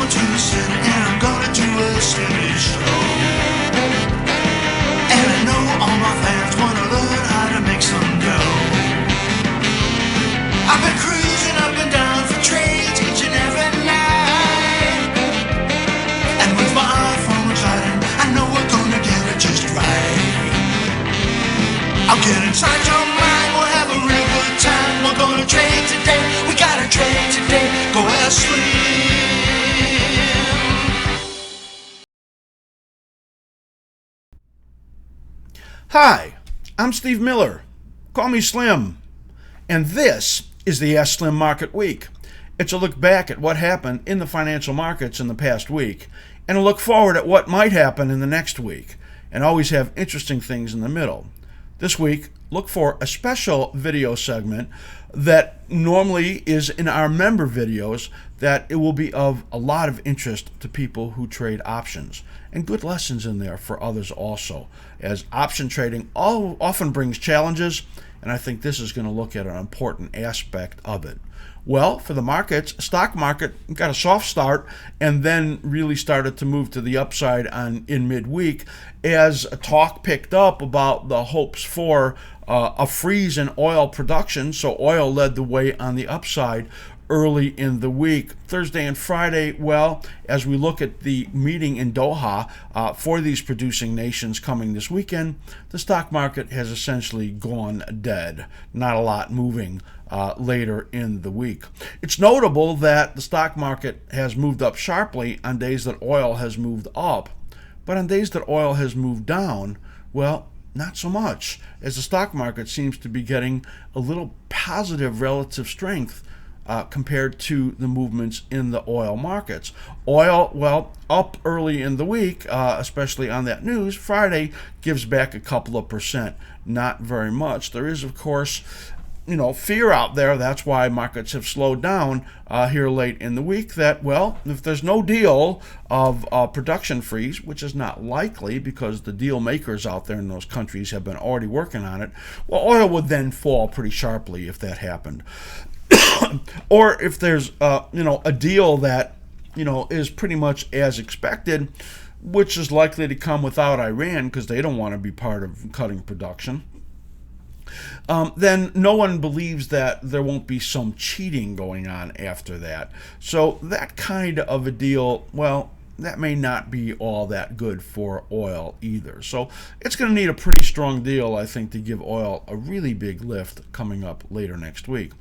going to the city and I'm gonna do a city show. And I know all my fans wanna learn how to make some dough. I've been cruising up and down for trades each and every night. And with my iPhone gliding, I know we're gonna get it just right. I'll get inside your mind, we'll have a real good time. We're gonna trade today, we gotta trade today. Go askSlim. Hi, I'm Steve Miller. Call me Slim. And this is the askSlim Market Week. It's a look back at what happened in the financial markets in the past week, and a look forward at what might happen in the next week, and always have interesting things in the middle. This week, look for a special video segment that normally is in our member videos that it will be of a lot of interest to people who trade options, and good lessons in there for others also, as option trading often brings challenges, and I think this is going to look at an important aspect of it. Well, for the markets, stock market got a soft start and then really started to move to the upside in midweek as talk picked up about the hopes for a freeze in oil production. So oil led the way on the upside early in the week. Thursday and Friday, well, as we look at the meeting in Doha for these producing nations coming this weekend, the stock market has essentially gone dead. Not a lot moving later in the week. It's notable that the stock market has moved up sharply on days that oil has moved up, but on days that oil has moved down, well, not so much, as the stock market seems to be getting a little positive relative strength compared to the movements in the oil markets. Oil, well, up early in the week, especially on that news. Friday gives back a couple of percent, not very much. There is, of course, fear out there. That's why markets have slowed down here late in the week, that, well, if there's no deal of production freeze, which is not likely because the deal makers out there in those countries have been already working on it, well, oil would then fall pretty sharply if that happened. Or if there's a deal that is pretty much as expected, which is likely to come without Iran because they don't want to be part of cutting production, then no one believes that there won't be some cheating going on after that. So that kind of a deal, well, that may not be all that good for oil either. So it's going to need a pretty strong deal, I think, to give oil a really big lift coming up later next week.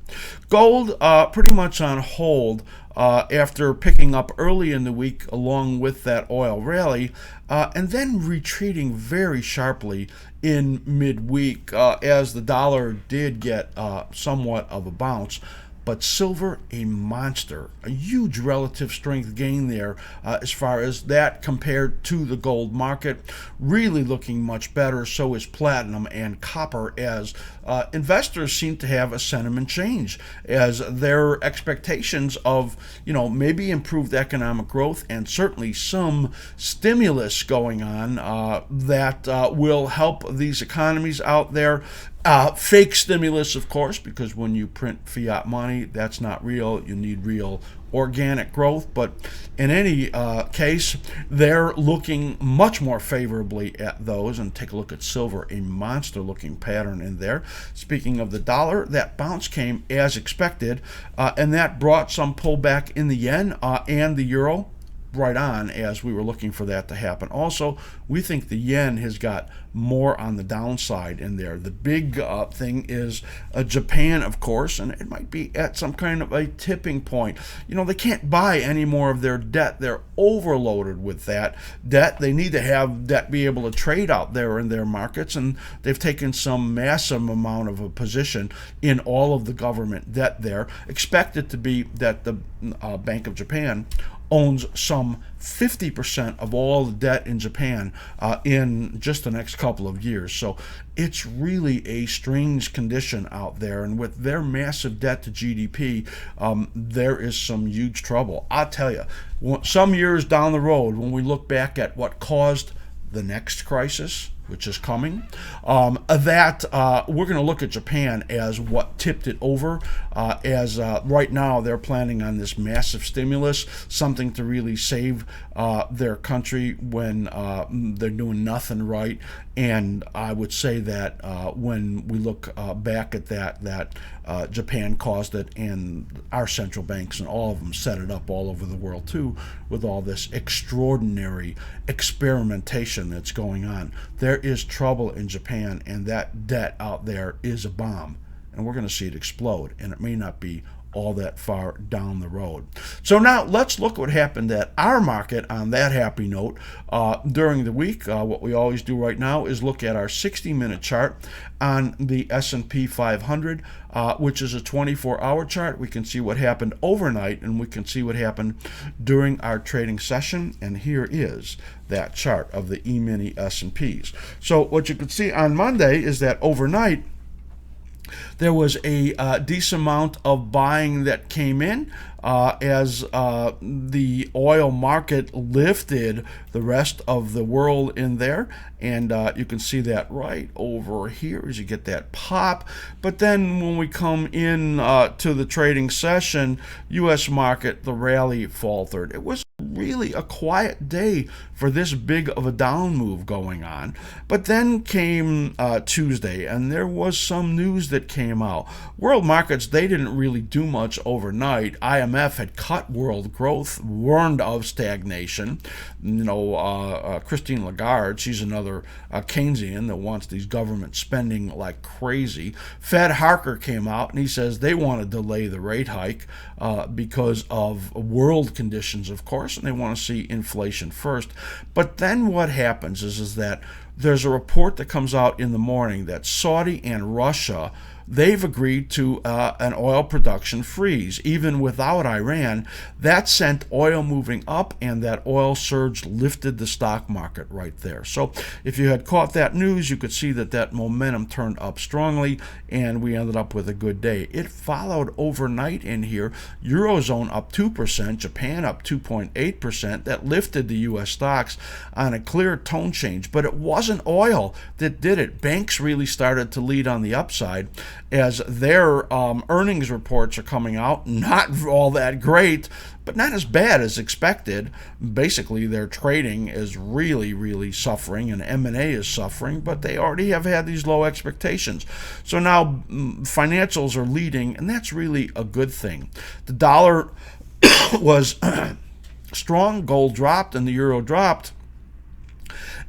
Gold, pretty much on hold after picking up early in the week along with that oil rally, and then retreating very sharply in midweek as the dollar did get somewhat of a bounce. But silver, a monster, a huge relative strength gain there as far as that compared to the gold market. Really looking much better. So is platinum and copper, as investors seem to have a sentiment change as their expectations of, maybe improved economic growth and certainly some stimulus going on that will help these economies out there. Fake stimulus, of course, because when you print fiat money, that's not real. You need real organic growth. But in any case, they're looking much more favorably at those. And take a look at silver, a monster-looking pattern in there. Speaking of the dollar, that bounce came as expected, and that brought some pullback in the yen and the euro. Right on, as we were looking for that to happen. Also, we think the yen has got more on the downside in there. The big thing is Japan, of course, and it might be at some kind of a tipping point. They can't buy any more of their debt. They're overloaded with that debt. They need to have debt be able to trade out there in their markets, and they've taken some massive amount of a position in all of the government debt there. Expected to be that the Bank of Japan owns some 50% of all the debt in Japan in just the next couple of years. So it's really a strange condition out there. And with their massive debt to GDP, there is some huge trouble. I'll tell you, some years down the road, when we look back at what caused the next crisis, which is coming. We're going to look at Japan as what tipped it over. As right now they're planning on this massive stimulus, something to really save their country when they're doing nothing right. And I would say that when we look back at that Japan caused it, and our central banks and all of them set it up all over the world too, with all this extraordinary experimentation that's going on. There is trouble in Japan, and that debt out there is a bomb, and we're going to see it explode, and it may not be all that far down the road. So now let's look what happened at our market on that happy note during the week. What we always do right now is look at our 60-minute chart on the S&P 500, which is a 24-hour chart. We can see what happened overnight, and we can see what happened during our trading session. And here is that chart of the E-mini S&Ps. So what you can see on Monday is that overnight, there was a decent amount of buying that came in as the oil market lifted the rest of the world in there. And you can see that right over here as you get that pop. But then when we come in to the trading session, U.S. market, the rally faltered. It was really a quiet day for this big of a down move going on. But then came Tuesday, and there was some news that came out. World markets, they didn't really do much overnight. IMF had cut world growth, warned of stagnation. Christine Lagarde, she's another Keynesian that wants these government spending like crazy. Fed Harker came out and he says they want to delay the rate hike because of world conditions, of course, and they want to see inflation first. But then what happens is that there's a report that comes out in the morning that Saudi and Russia, they've agreed to an oil production freeze, even without Iran. That sent oil moving up, and that oil surge lifted the stock market right there. So if you had caught that news, you could see that momentum turned up strongly, and we ended up with a good day. It followed overnight in here. Eurozone up 2%, Japan up 2.8%. That lifted the U.S. stocks on a clear tone change, but it wasn't oil that did it. Banks really started to lead on the upside, as their earnings reports are coming out, not all that great, but not as bad as expected. Basically, their trading is really, really suffering, and M&A is suffering, but they already have had these low expectations. So now financials are leading, and that's really a good thing. The dollar was strong, gold dropped, and the euro dropped.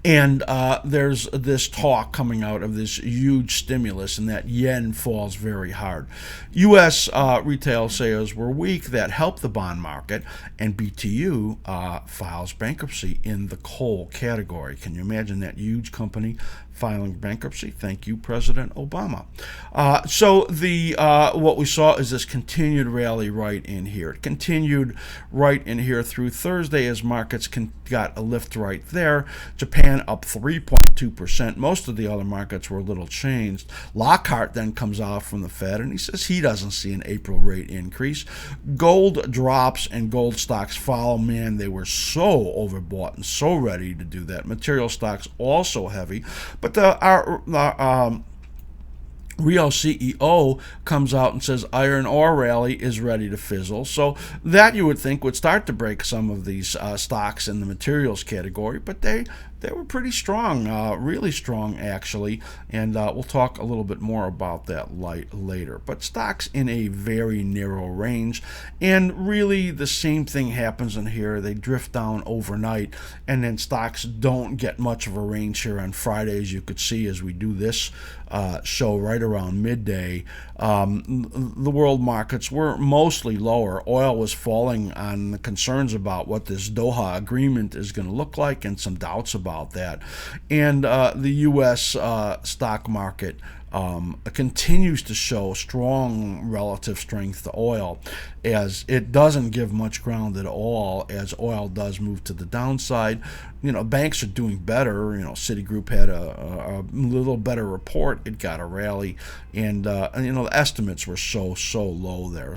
And there's this talk coming out of this huge stimulus, and that yen falls very hard. U.S. Retail sales were weak. That helped the bond market, and BTU files bankruptcy in the coal category. Can you imagine that huge company filing bankruptcy? Thank you, President Obama. So what we saw is this continued rally right in here. It continued right in here through Thursday as markets got a lift right there. Japan up 3.2%. Most of the other markets were a little changed. Lockhart then comes out from the Fed, and he says he doesn't see an April rate increase. Gold drops, and gold stocks follow. Man, they were so overbought and so ready to do that. Material stocks also heavy. But our Rio CEO comes out and says iron ore rally is ready to fizzle. So that you would think would start to break some of these stocks in the materials category, but they were pretty strong, really strong actually, and we'll talk a little bit more about that later. But stocks in a very narrow range, and really the same thing happens in here. They drift down overnight, and then stocks don't get much of a range here on Friday, as you could see as we do this show right around midday. The world markets were mostly lower. Oil was falling on the concerns about what this Doha agreement is going to look like, and some doubts about that. And the U.S. stock market continues to show strong relative strength to oil, as it doesn't give much ground at all as oil does move to the downside. Banks are doing better. Citigroup had a little better report. It got a rally, and the estimates were so low there.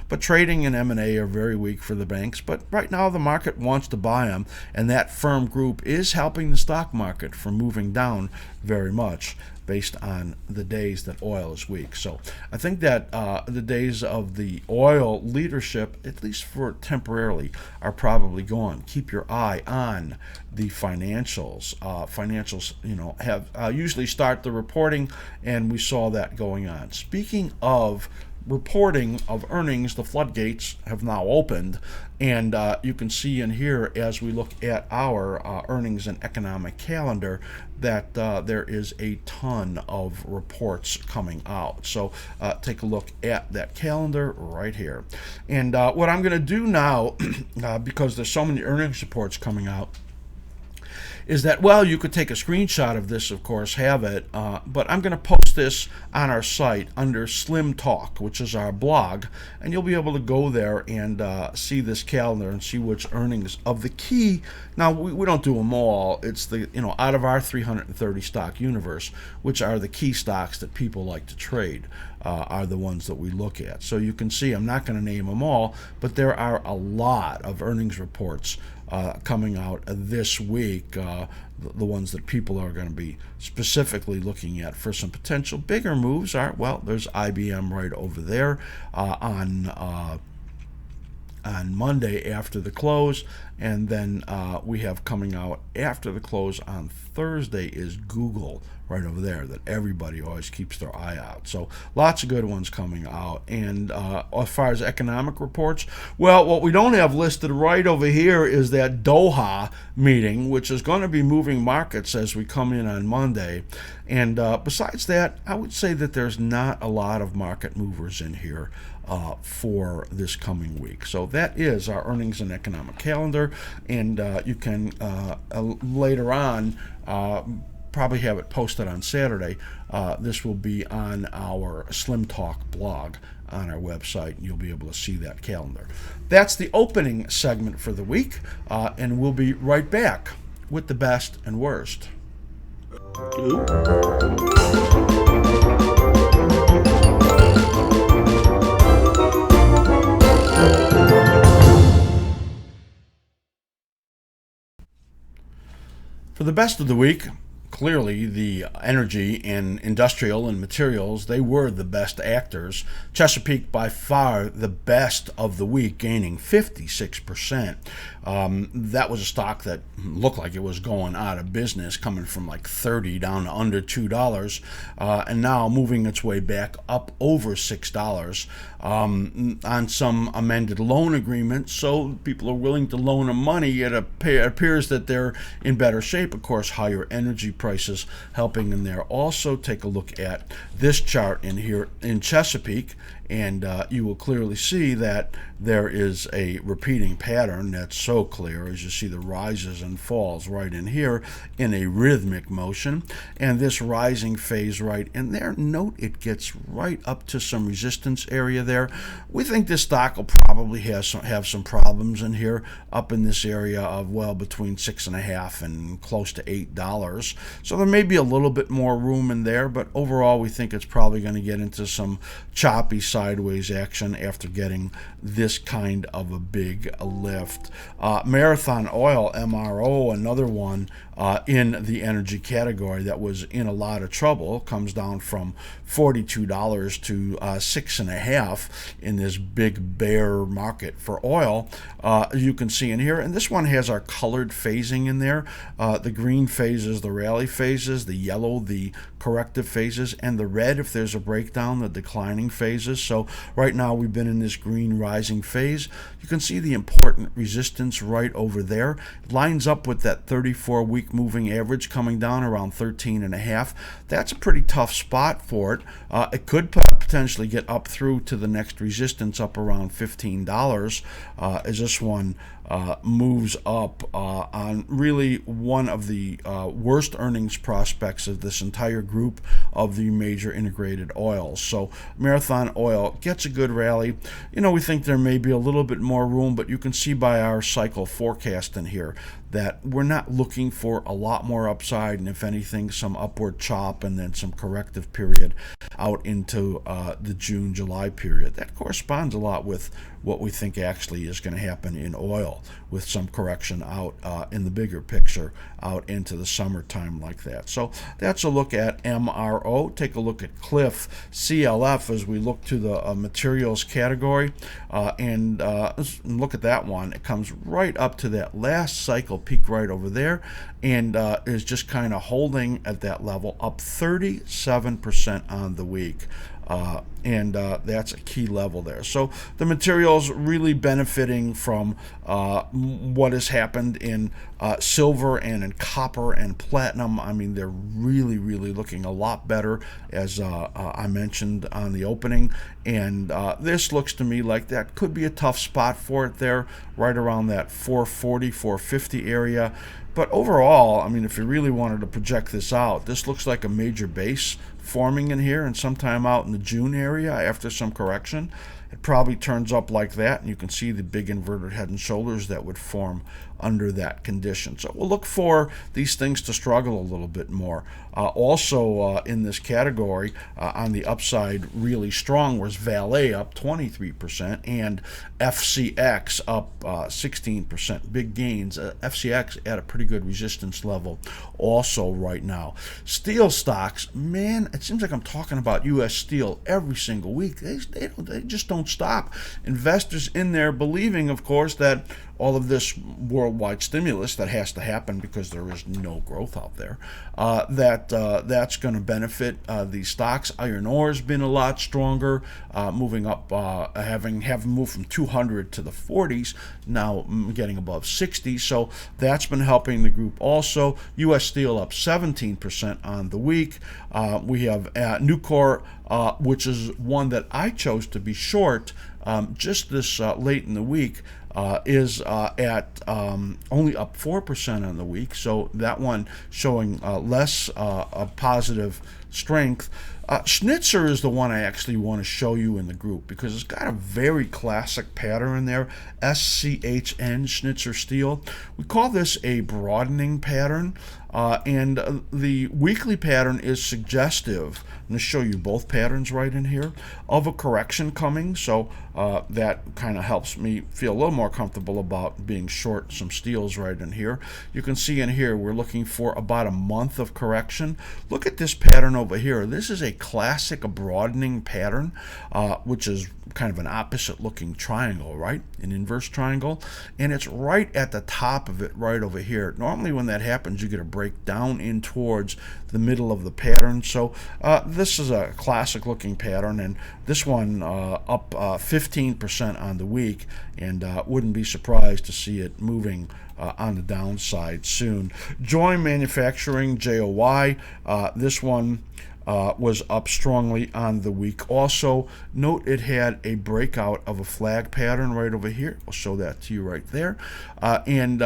But trading and M&A are very weak for the banks. But right now the market wants to buy them, and that firm group is helping the stock market from moving down very much, based on the days that oil is weak. So I think that the days of the oil leadership, at least for temporarily, are probably gone. Keep your eye on the financials. Financials, have usually start the reporting, and we saw that going on. Speaking of reporting of earnings, the floodgates have now opened, and you can see in here, as we look at our earnings and economic calendar, that there is a ton of reports coming out. So take a look at that calendar right here. And what I'm going to do now, because there's so many earnings reports coming out, is that, well, you could take a screenshot of this, of course, have it, but I'm going to post this on our site under Slim Talk, which is our blog, and you'll be able to go there and see this calendar and see which earnings of the key. Now, we don't do them all. It's the, out of our 330 stock universe, which are the key stocks that people like to trade, are the ones that we look at. So you can see, I'm not going to name them all, but there are a lot of earnings reports coming out this week, the ones that people are going to be specifically looking at for some potential bigger moves are, well, there's IBM right over there on Monday after the close, and then we have coming out after the close on Thursday is Google right over there that everybody always keeps their eye out. So lots of good ones coming out. And as far as economic reports, well, what we don't have listed right over here is that Doha meeting, which is going to be moving markets as we come in on Monday. And besides that, I would say that there's not a lot of market movers in here for this coming week. So that is our earnings and economic calendar, and you can later on probably have it posted on Saturday. This will be on our Slim Talk blog on our website, and you'll be able to see that calendar. That's the opening segment for the week, and we'll be right back with the best and worst. For the best of the week, clearly the energy and industrial and materials, they were the best actors. Chesapeake by far the best of the week, gaining 56%. That was a stock that looked like it was going out of business, coming from like 30 down to under $2, and now moving its way back up over $6 on some amended loan agreements. So people are willing to loan them money. It appears that they're in better shape. Of course, higher energy prices helping in there. Also, take a look at this chart in here in Chesapeake, and you will clearly see that there is a repeating pattern that's so clear as you see the rises and falls right in here in a rhythmic motion, and this rising phase right in there. Note it gets right up to some resistance area there. We think this stock will probably have some problems in here up in this area of, well, between $6.50 and close to $8. So there may be a little bit more room in there, but overall we think it's probably going to get into some choppy sideways action after getting this kind of a big lift. Marathon Oil, MRO, another one in the energy category that was in a lot of trouble, comes down from $42 to $6.50 in this big bear market for oil. You can see in here, and this one has our colored phasing in there. The green phases, the rally phases, the yellow, the corrective phases, and the red, if there's a breakdown, the declining phases. So right now we've been in this green rising phase. You can see the important resistance right over there. It lines up with that 34-week 2-week moving average coming down around 13.5. That's a pretty tough spot for it. It could potentially get up through to the next resistance up around $15 as this one moves up on really one of the worst earnings prospects of this entire group of the major integrated oils. So Marathon Oil gets a good rally. We think there may be a little bit more room, but you can see by our cycle forecast in here that we're not looking for a lot more upside, and if anything, some upward chop and then some corrective period out into the June-July period. That corresponds a lot with what we think actually is going to happen in oil, with some correction out in the bigger picture out into the summertime like that. So that's a look at MRO. Take a look at Cliff CLF as we look to the materials category and look at that one. It comes right up to that last cycle peak right over there and is just kind of holding at that level, up 37% on the week. And that's a key level there. So the materials really benefiting from what has happened in silver and in copper and platinum. I mean, they're really, really looking a lot better, as I mentioned on the opening. And this looks to me like that could be a tough spot for it there, right around that 440, 450 area. But overall, I mean, if you really wanted to project this out, this looks like a major base forming in here, and sometime out in the June area after some correction, it probably turns up like that, and you can see the big inverted head and shoulders that would form under that condition. So we'll look for these things to struggle a little bit more. Also in this category, on the upside, really strong was Valet up 23% and FCX up 16%. Big gains. FCX at a pretty good resistance level also right now. Steel stocks, man, it seems like I'm talking about U.S. Steel every single week. They just don't stop. Investors in there believing, of course, that all of this worldwide stimulus that has to happen because there is no growth out there, that's going to benefit these stocks. Iron ore has been a lot stronger, moving up, having moved from 200 to the 40s, now getting above 60. So that's been helping the group also. U.S. Steel up 17% on the week. We have Nucor, which is one that I chose to be short just this late in the week. Is at only up 4% on the week, so that one showing less positive strength. Schnitzer is the one I actually want to show you in the group because it's got a very classic pattern in there, SCHN, Schnitzer Steel. We call this a broadening pattern, and the weekly pattern is suggestive. I'm going to show you both patterns right in here of a correction coming, so that kind of helps me feel a little more comfortable about being short some steels right in here. You can see in here we're looking for about a month of correction. Look at this pattern over here. This is a classic broadening pattern, which is kind of an opposite looking triangle, right? An inverse triangle, and it's right at the top of it right over here. Normally when that happens you get a break down in towards the middle of the pattern. So this is a classic looking pattern, and this one up 15% on the week, and wouldn't be surprised to see it moving on the downside soon. Joy Manufacturing, JOY, this one was up strongly on the week. Also, note it had a breakout of a flag pattern right over here. I'll show that to you right there. And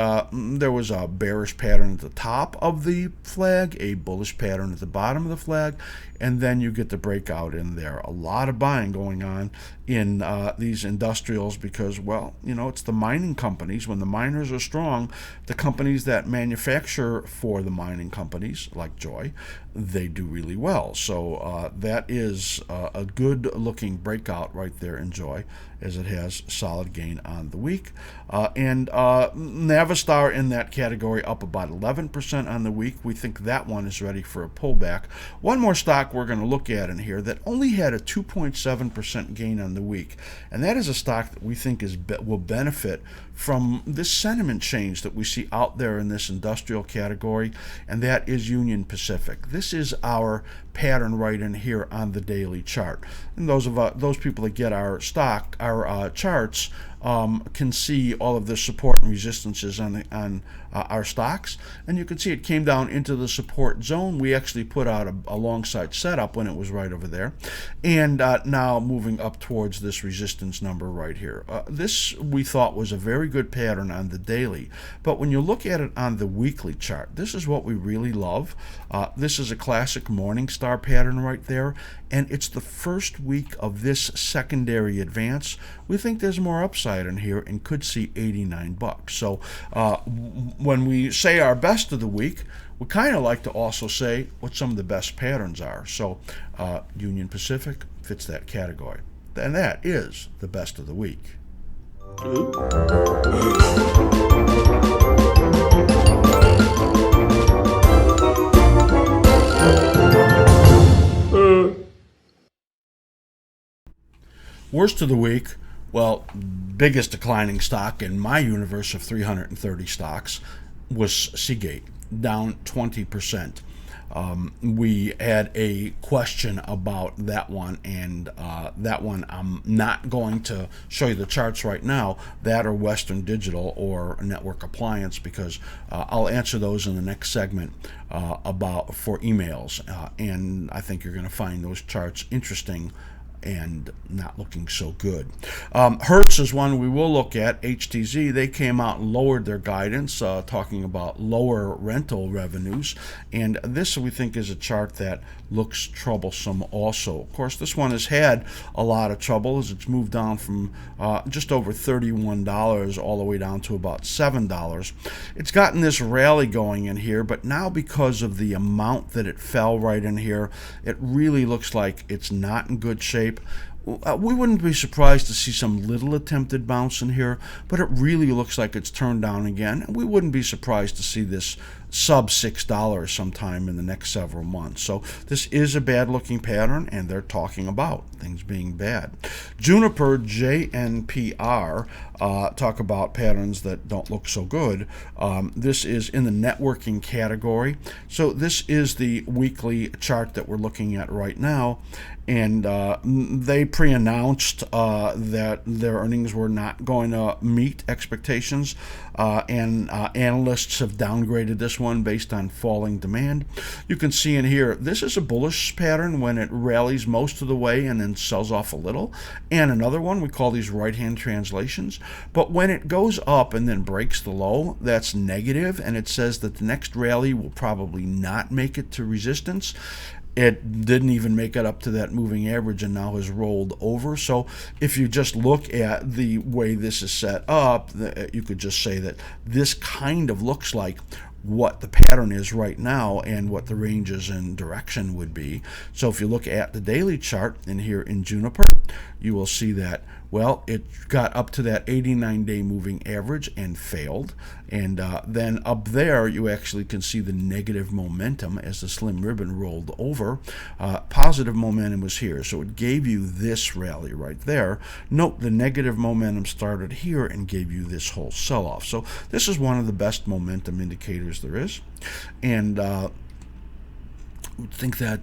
there was a bearish pattern at the top of the flag, a bullish pattern at the bottom of the flag, and then you get the breakout in there. A lot of buying going on in these industrials because, well, you know, it's the mining companies. When the miners are strong, the companies that manufacture for the mining companies, like Joy, they do really well. So that is a good-looking breakout right there in Joy, as it has solid gain on the week. And Navistar in that category up about 11% on the week. We think that one is ready for a pullback. One more stock we're going to look at in here that only had a 2.7% gain on the week, and that is a stock that we think will benefit from this sentiment change that we see out there in this industrial category, and that is Union Pacific. This is our pattern right in here on the daily chart. And those people that get our charts can see all of the support and resistances on our stocks, and you can see it came down into the support zone. We actually put out a long side setup when it was right over there, and now moving up towards this resistance number right here. This we thought was a very good pattern on the daily, but when you look at it on the weekly chart, this is what we really love. This is a classic morning star pattern right there, and it's the first week of this secondary advance. We think there's more upside in here and could see $89. So when we say our best of the week, we kind of like to also say what some of the best patterns are. So Union Pacific fits that category, and that is the best of the week. Worst of the week, well, biggest declining stock in my universe of 330 stocks was Seagate, down 20%. We had a question about that one, and that one I'm not going to show you the charts right now, that or Western Digital or Network Appliance, because I'll answer those in the next segment for emails, and I think you're going to find those charts interesting and not looking so good. Hertz is one we will look at. HTZ, they came out and lowered their guidance, talking about lower rental revenues, and this we think is a chart that looks troublesome also. Of course, this one has had a lot of trouble as it's moved down from just over $31 all the way down to about $7. It's gotten this rally going in here, but now because of the amount that it fell right in here, it really looks like it's not in good shape. We wouldn't be surprised to see some little attempted bounce in here, but it really looks like it's turned down again. We wouldn't be surprised to see this sub $6 sometime in the next several months. So this is a bad looking pattern, and they're talking about things being bad. Juniper, JNPR, talk about patterns that don't look so good. This is in the networking category. So this is the weekly chart that we're looking at right now, and they pre-announced that their earnings were not going to meet expectations, and analysts have downgraded this one based on falling demand. You can see in here, this is a bullish pattern when it rallies most of the way and then sells off a little, and another one, we call these right-hand translations, but when it goes up and then breaks the low, that's negative, and it says that the next rally will probably not make it to resistance. It didn't even make it up to that moving average and now has rolled over. So if you just look at the way this is set up, you could just say that this kind of looks like what the pattern is right now and what the ranges and direction would be. So if you look at the daily chart in here in Juniper, you will see that, well, it got up to that 89-day moving average and failed. And then up there, you actually can see the negative momentum as the slim ribbon rolled over. Positive momentum was here, so it gave you this rally right there. Note the negative momentum started here and gave you this whole sell-off. So this is one of the best momentum indicators there is. And think that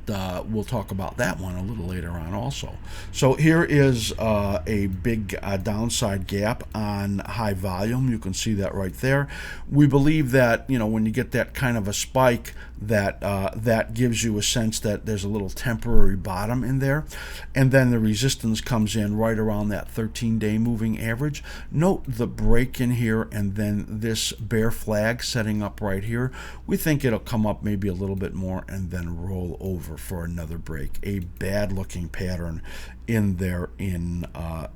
we'll talk about that one a little later on also. So here is a big downside gap on high volume. You can see that right there. We believe that, when you get that kind of a spike, that that gives you a sense that there's a little temporary bottom in there, and then the resistance comes in right around that 13-day moving average. Note the break in here and then this bear flag setting up right here. We think it'll come up maybe a little bit more and then roll over for another break. A bad looking pattern in there in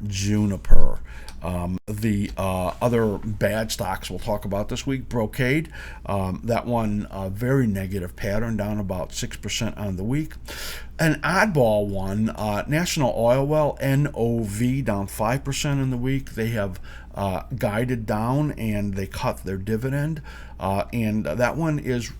Juniper. The other bad stocks we'll talk about this week, Brocade, that one very negative pattern, down about 6% on the week. An oddball one, National Oil Well, NOV, down 5% in the week. They have guided down and they cut their dividend, and that one is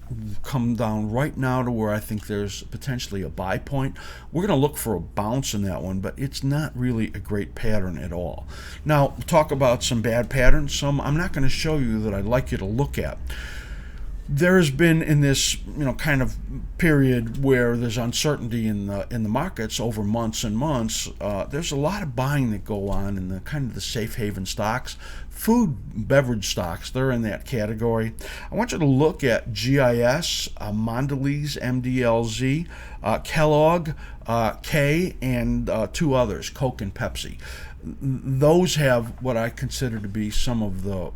come down right now to where I think there's potentially a buy point. We're going to look for a bounce in that one, but it's not really a great pattern at all. Now, talk about some bad patterns. Some I'm not going to show you that I'd like you to look at. There has been in this kind of period where there's uncertainty in the markets over months and months. There's a lot of buying that go on in the kind of the safe haven stocks, food beverage stocks. They're in that category. I want you to look at GIS, Mondelez, MDLZ, Kellogg, K, and two others, Coke and Pepsi. Those have what I consider to be some of the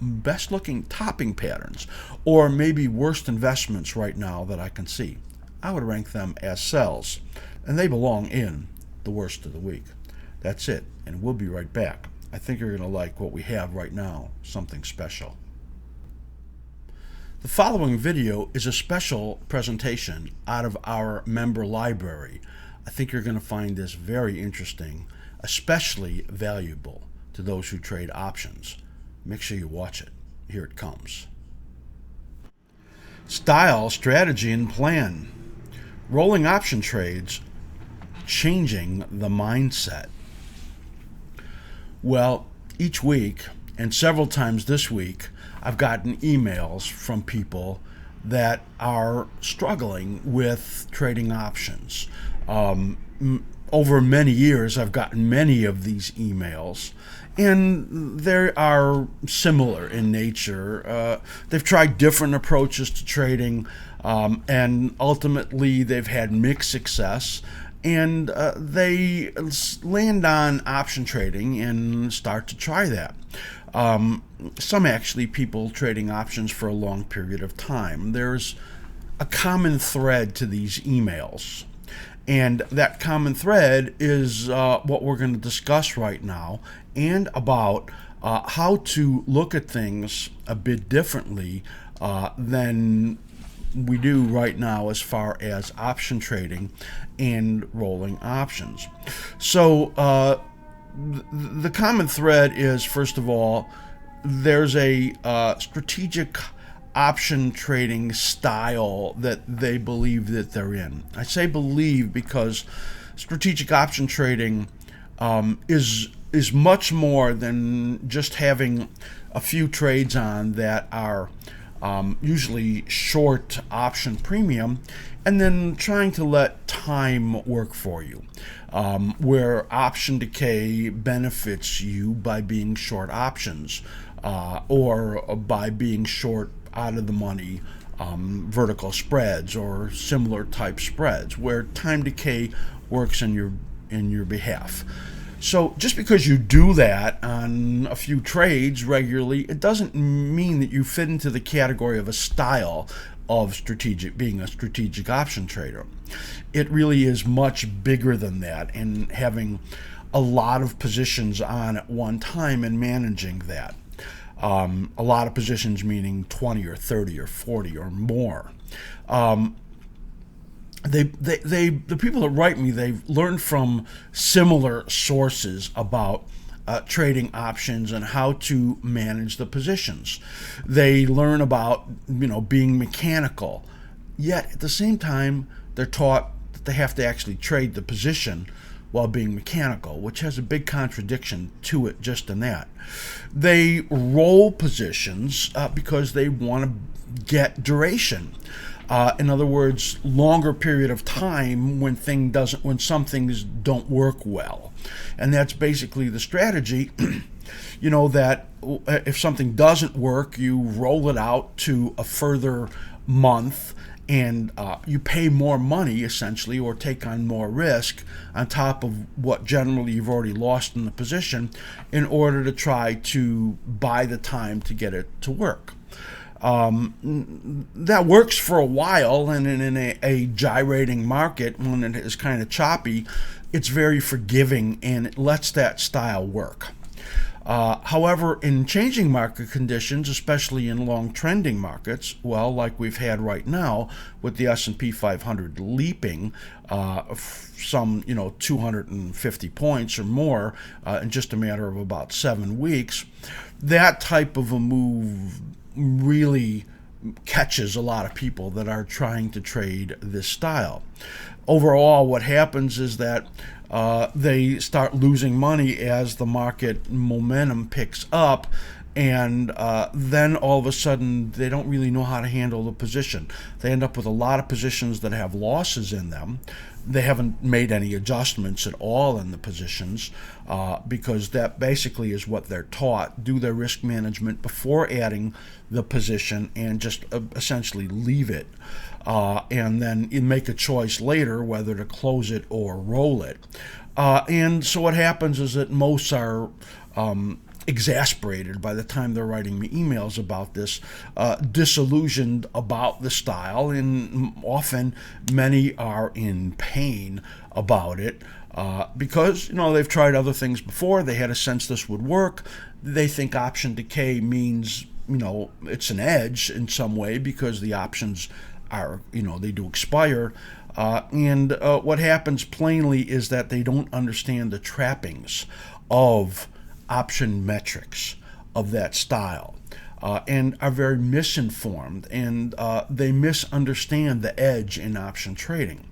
best looking topping patterns, or maybe worst investments right now that I can see. I would rank them as sells, and they belong in the worst of the week. That's it, and we'll be right back. I think you're going to like what we have right now, something special. The following video is a special presentation out of our member library. I think you're going to find this very interesting, especially valuable to those who trade options. Make sure you watch it. Here it comes. Style, strategy, and plan. Rolling option trades, changing the mindset. Well, each week, and several times this week, I've gotten emails from people that are struggling with trading options. Over many years, I've gotten many of these emails, and they are similar in nature. They've tried different approaches to trading, and ultimately they've had mixed success, and they land on option trading and start to try that. Some actually people trading options for a long period of time. There's a common thread to these emails. And that common thread is what we're going to discuss right now, and about how to look at things a bit differently than we do right now as far as option trading and rolling options. So the common thread is, first of all, there's a strategic option trading style that they believe that they're in. I say believe because strategic option trading is much more than just having a few trades on that are usually short option premium, and then trying to let time work for you, where option decay benefits you by being short options, or by being short out of the money vertical spreads or similar type spreads, where time decay works in your behalf. So just because you do that on a few trades regularly, it doesn't mean that you fit into the category of a style of being a strategic option trader. It really is much bigger than that, and having a lot of positions on at one time and managing that. A lot of positions meaning 20 or 30 or 40 or more. The people that write me, they've learned from similar sources about trading options and how to manage the positions. They learn about being mechanical, yet at the same time they're taught that they have to actually trade the position while being mechanical, which has a big contradiction to it just in that. They roll positions because they want to get duration. In other words, longer period of time when some things don't work well. And that's basically the strategy. That if something doesn't work, you roll it out to a further month, and you pay more money essentially, or take on more risk on top of what generally you've already lost in the position, in order to try to buy the time to get it to work. That works for a while, and in a gyrating market, when it is kind of choppy, it's very forgiving and it lets that style work. However, in changing market conditions, especially in long trending markets, well, like we've had right now with the S&P 500 leaping some 250 points or more in just a matter of about 7 weeks, that type of a move really catches a lot of people that are trying to trade this style. Overall, what happens is that they start losing money as the market momentum picks up, and then all of a sudden they don't really know how to handle the position. They end up with a lot of positions that have losses in them. They haven't made any adjustments at all in the positions, because that basically is what they're taught. Do their risk management before adding the position and just essentially leave it, and then make a choice later whether to close it or roll it. And so what happens is that most are exasperated by the time they're writing me emails about this, disillusioned about the style, and often many are in pain about it, because they've tried other things before. They had a sense this would work. They think option decay means it's an edge in some way because the options are they do expire. And what happens plainly is that they don't understand the trappings of option metrics of that style, and are very misinformed, and they misunderstand the edge in option trading.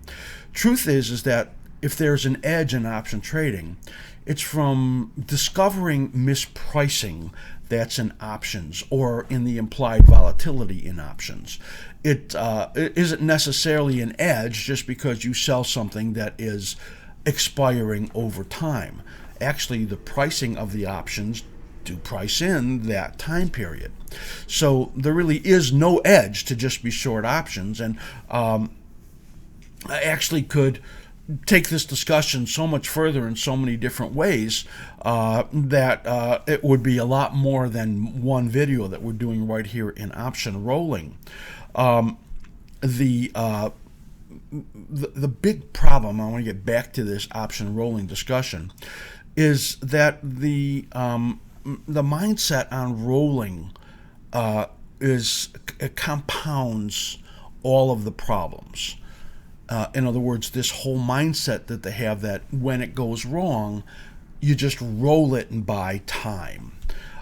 Truth is that if there's an edge in option trading, it's from discovering mispricing that's in options or in the implied volatility in options. It isn't necessarily an edge just because you sell something that is expiring over time. Actually, the pricing of the options do price in that time period. So there really is no edge to just be short options. And I actually could take this discussion so much further in so many different ways, that it would be a lot more than one video that we're doing right here in option rolling. The big problem, I want to get back to this option rolling discussion, is that the mindset on rolling it compounds all of the problems. In other words, this whole mindset that they have that when it goes wrong, you just roll it and buy time.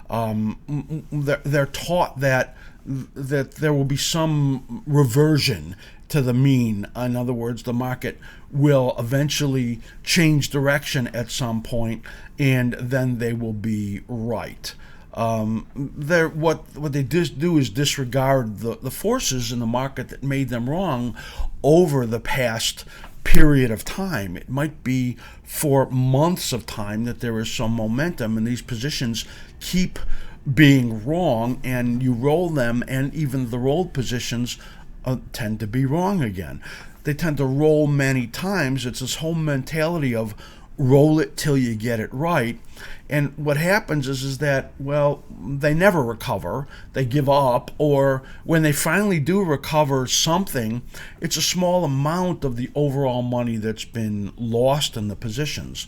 They're taught that there will be some reversion to the mean. In other words, the market will eventually change direction at some point, and then they will be right. What they do is disregard the forces in the market that made them wrong over the past period of time. It might be for months of time that there is some momentum, and these positions keep being wrong, and you roll them, and even the rolled positions tend to be wrong again. They tend to roll many times. It's this whole mentality of roll it till you get it right. And what happens is that, well, they never recover. They give up, or when they finally do recover something, it's a small amount of the overall money that's been lost in the positions.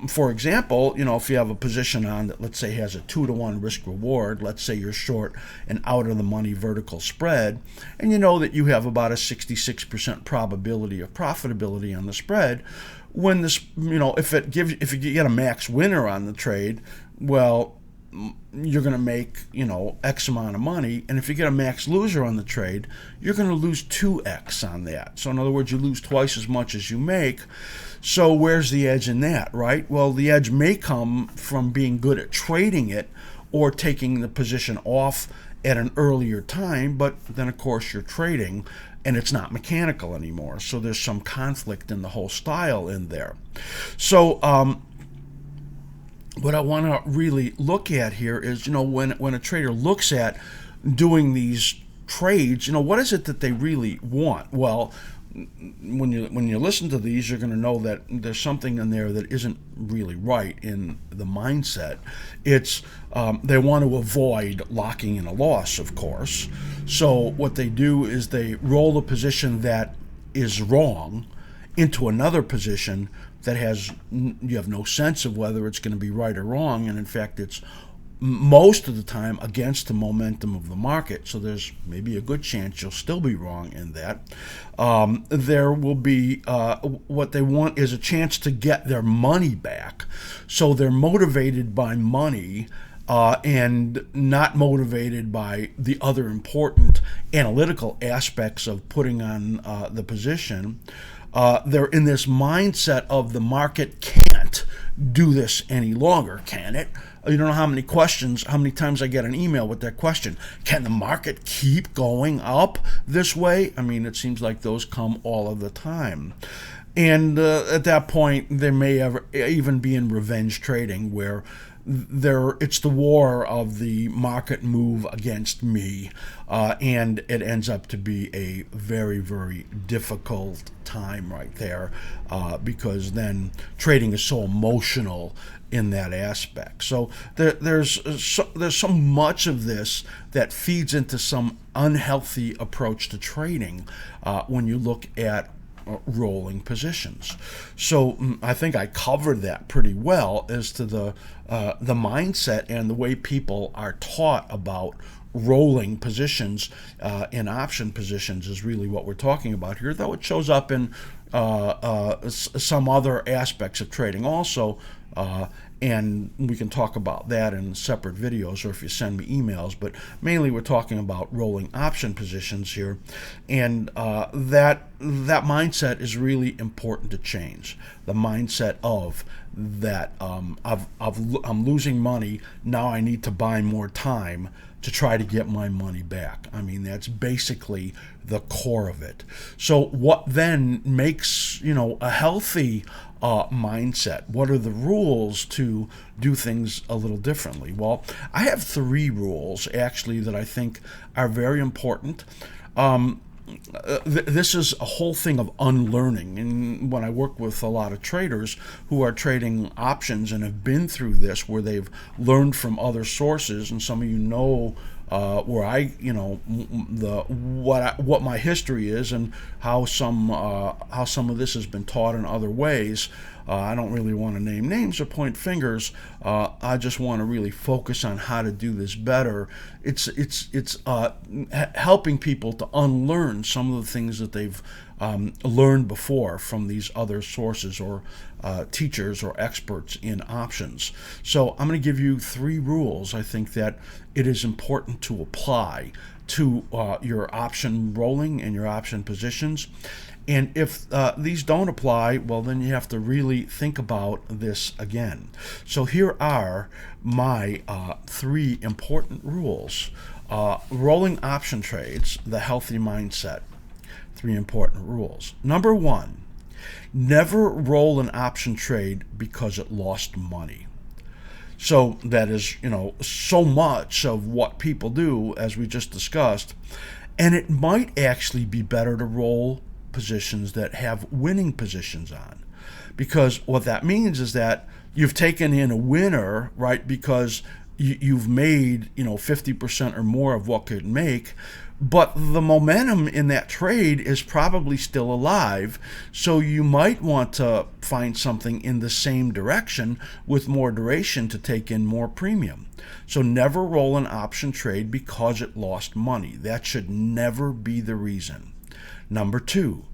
For example, if you have a position on that, let's say, has a 2-to-1 risk reward, let's say you're short an out of the money vertical spread, and you know that you have about a 66% probability of profitability on the spread. When this, if you get a max winner on the trade, well, you're going to make, X amount of money. And if you get a max loser on the trade, you're going to lose 2X on that. So in other words, you lose twice as much as you make. So where's the edge in that, right? Well, the edge may come from being good at trading it or taking the position off at an earlier time, but then of course you're trading and it's not mechanical anymore. So there's some conflict in the whole style in there. So what I want to really look at here is, when a trader looks at doing these trades, what is it that they really want? Well, when you listen to these, you're going to know that there's something in there that isn't really right in the mindset. It's they want to avoid locking in a loss, of course. So what they do is they roll a position that is wrong into another position that you have no sense of whether it's going to be right or wrong, and in fact it's most of the time against the momentum of the market. So there's maybe a good chance you'll still be wrong in that. There will be what they want is a chance to get their money back. So they're motivated by money and not motivated by the other important analytical aspects of putting on the position. They're in this mindset of the market can't do this any longer, can it? You don't know how many times I get an email with that question. Can the market keep going up this way? I mean, it seems like those come all of the time. And at that point, there may even be in revenge trading where it's the war of the market move against me, and it ends up to be a very, very difficult time right there, because then trading is so emotional in that aspect. So there's so much of this that feeds into some unhealthy approach to trading when you look at rolling positions. So I think I covered that pretty well as to the mindset and the way people are taught about rolling positions in option positions is really what we're talking about here, though it shows up in some other aspects of trading also. And we can talk about that in separate videos or if you send me emails, but mainly we're talking about rolling option positions here, and that mindset is really important to change. The mindset of that I'm losing money, now I need to buy more time to try to get my money back. I mean, that's basically the core of it. So what then makes, a healthy mindset? What are the rules to do things a little differently? Well, I have 3 rules actually that I think are very important. This is a whole thing of unlearning, and when I work with a lot of traders who are trading options and have been through this, where they've learned from other sources, and some of you know where I, what my history is and how some of this has been taught in other ways. I don't really want to name names or point fingers. I just want to really focus on how to do this better. It's helping people to unlearn some of the things that they've learned before from these other sources or teachers or experts in options. So I'm going to give you 3 rules I think that it is important to apply to your option rolling and your option positions. And if these don't apply, well, then you have to really think about this again. So here are my 3 important rules. Rolling option trades, the healthy mindset. 3 important rules. Number 1, never roll an option trade because it lost money. So that is, so much of what people do, as we just discussed. And it might actually be better to roll positions that have winning positions on, because what that means is that you've taken in a winner, right? Because you've made 50% or more of what could make, but the momentum in that trade is probably still alive, so you might want to find something in the same direction with more duration to take in more premium. So never roll an option trade because it lost money. That should never be the reason. Number 2,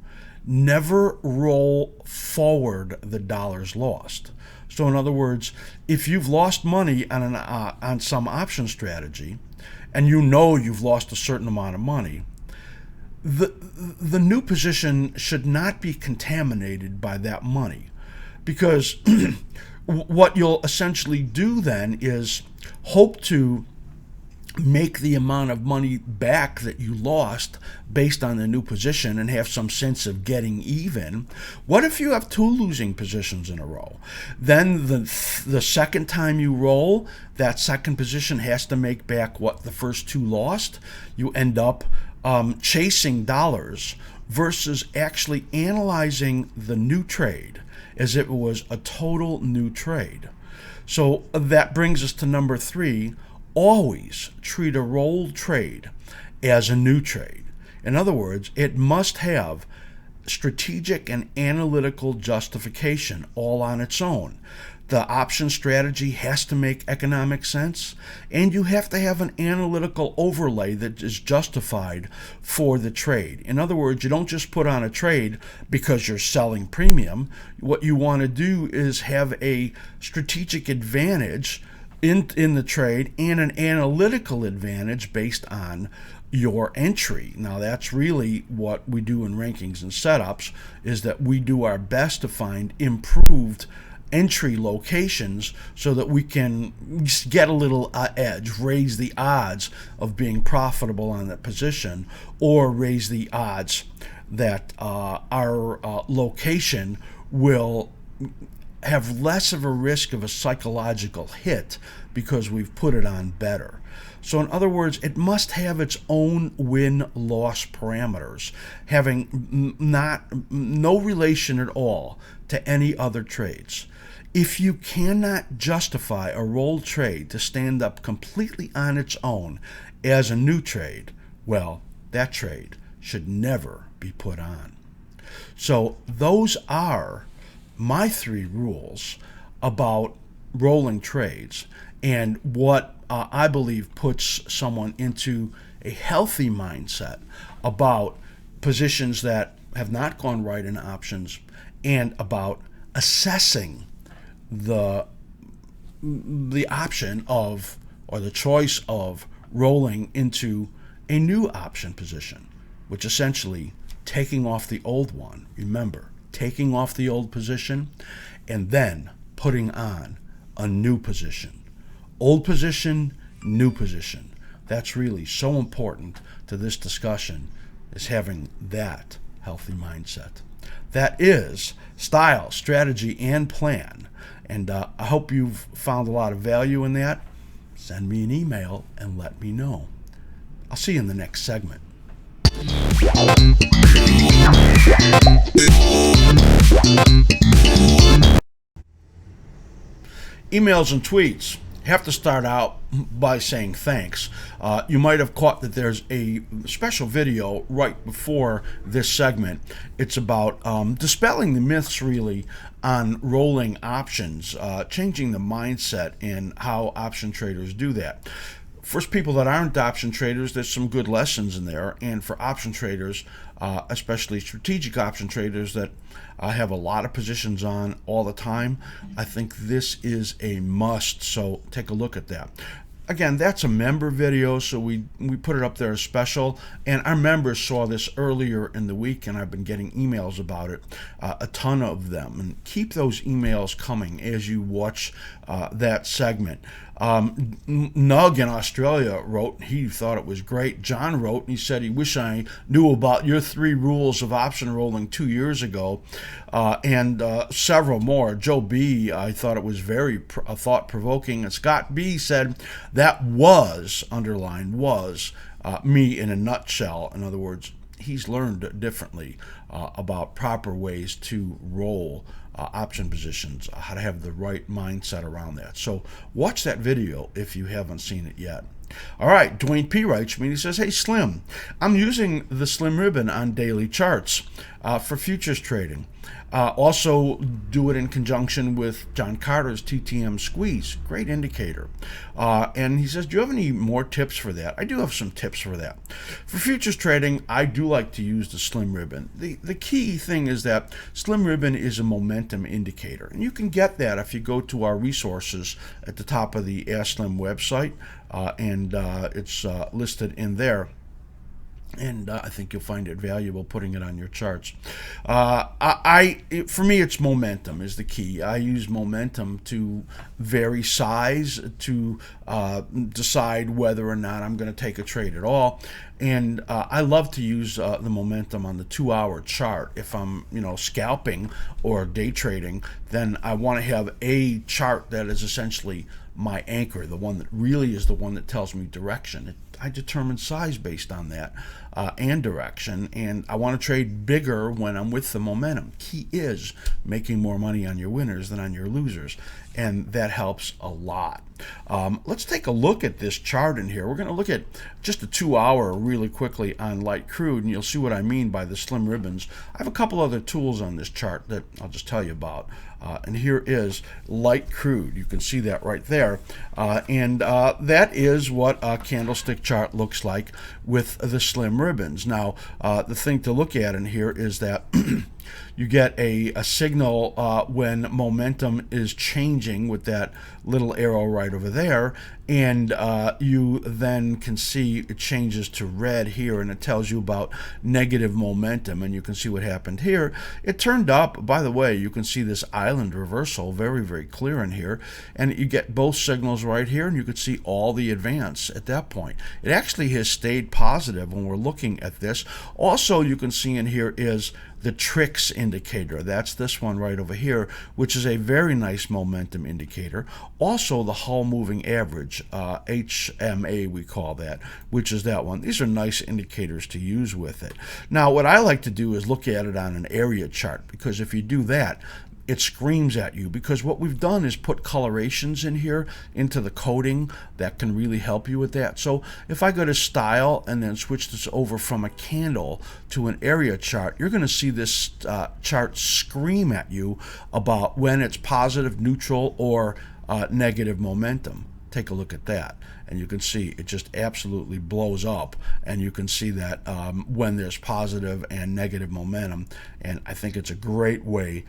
never roll forward the dollars lost. So in other words, if you've lost money on some option strategy, and you've lost a certain amount of money, the new position should not be contaminated by that money, because what you'll essentially do then is hope to make the amount of money back that you lost based on the new position and have some sense of getting even. What if you have 2 losing positions in a row? Then the second time you roll, that second position has to make back what the first 2 lost. You end up chasing dollars versus actually analyzing the new trade as if it was a total new trade. So that brings us to number 3. Always treat a rolled trade as a new trade. In other words, it must have strategic and analytical justification all on its own. The option strategy has to make economic sense, and you have to have an analytical overlay that is justified for the trade. In other words, you don't just put on a trade because you're selling premium. What you want to do is have a strategic advantage in the trade and an analytical advantage based on your entry. Now that's really what we do in rankings and setups, is that we do our best to find improved entry locations so that we can get a little edge, raise the odds of being profitable on that position, or raise the odds that our location will have less of a risk of a psychological hit because we've put it on better. So in other words, it must have its own win-loss parameters, having no relation at all to any other trades. If you cannot justify a roll trade to stand up completely on its own as a new trade, well, that trade should never be put on. So those are my 3 rules about rolling trades, and what I believe puts someone into a healthy mindset about positions that have not gone right in options, and about assessing the option of, or the choice of, rolling into a new option position, which essentially taking off the old one. Remember, taking off the old position and then putting on a new position. Old position, new position. That's really so important to this discussion, is having that healthy mindset. That is style, strategy, and plan. And I hope you've found a lot of value in that. Send me an email and let me know. I'll see you in the next segment. Emails and tweets have to start out by saying thanks. You might have caught that there's a special video right before this segment. It's about dispelling the myths, really, on rolling options, changing the mindset in how option traders do that. For people that aren't option traders, there's some good lessons in there. And for option traders, especially strategic option traders that have a lot of positions on all the time, I think this is a must. So take a look at that. Again, that's a member video, so we put it up there as special. And our members saw this earlier in the week, and I've been getting emails about it, a ton of them. And keep those emails coming as you watch that segment. Nug in Australia wrote, he thought it was great. John wrote, and he said he wished I knew about your 3 rules of option rolling 2 years ago, and several more. Joe B, I thought it was very thought-provoking. And Scott B said, that was, underlined, was, me in a nutshell. In other words, he's learned differently about proper ways to roll option positions, how to have the right mindset around that. So watch that video if you haven't seen it yet. All right, Dwayne P. writes me, he says, hey Slim, I'm using the Slim Ribbon on daily charts for futures trading. Also do it in conjunction with John Carter's TTM squeeze, great indicator. And he says, do you have any more tips for that? I do have some tips for that. For futures trading, I do like to use the Slim Ribbon. The key thing is that Slim Ribbon is a momentum indicator, and you can get that if you go to our resources at the top of the askSlim website, and it's listed in there. And I think you'll find it valuable putting it on your charts. For me, it's momentum is the key. I use momentum to vary size, to decide whether or not I'm going to take a trade at all. And I love to use the momentum on the 2-hour chart. If I'm, scalping or day trading, then I want to have a chart that is essentially my anchor, the one that really is the one that tells me direction. I determine size based on that and direction, and I want to trade bigger when I'm with the momentum. Key is making more money on your winners than on your losers, and that helps a lot. Let's take a look at this chart in here. We're going to look at just a 2-hour really quickly on light crude, and you'll see what I mean by the slim ribbons. I have a couple other tools on this chart that I'll just tell you about. And here is light crude. You can see that right there. And that is what a candlestick chart looks like with the slim ribbons. Now, the thing to look at in here is that You get a signal when momentum is changing with that little arrow right over there, and you then can see it changes to red here, and it tells you about negative momentum, and you can see what happened here. It turned up. By the way, you can see this island reversal very, very clear in here, and you get both signals right here, and you can see all the advance at that point. It actually has stayed positive when we're looking at this. Also, you can see in here is the tricks indicator. That's this one right over here, which is a very nice momentum indicator. Also, the Hull moving average, HMA we call that, which is that one. These are nice indicators to use with it. Now, what I like to do is look at it on an area chart, because if you do that, it screams at you, because what we've done is put colorations in here into the coding that can really help you with that. So if I go to style and then switch this over from a candle to an area chart, you're going to see this chart scream at you about when it's positive, neutral, or negative momentum. Take a look at that, and you can see it just absolutely blows up, and you can see that when there's positive and negative momentum. And I think it's a great way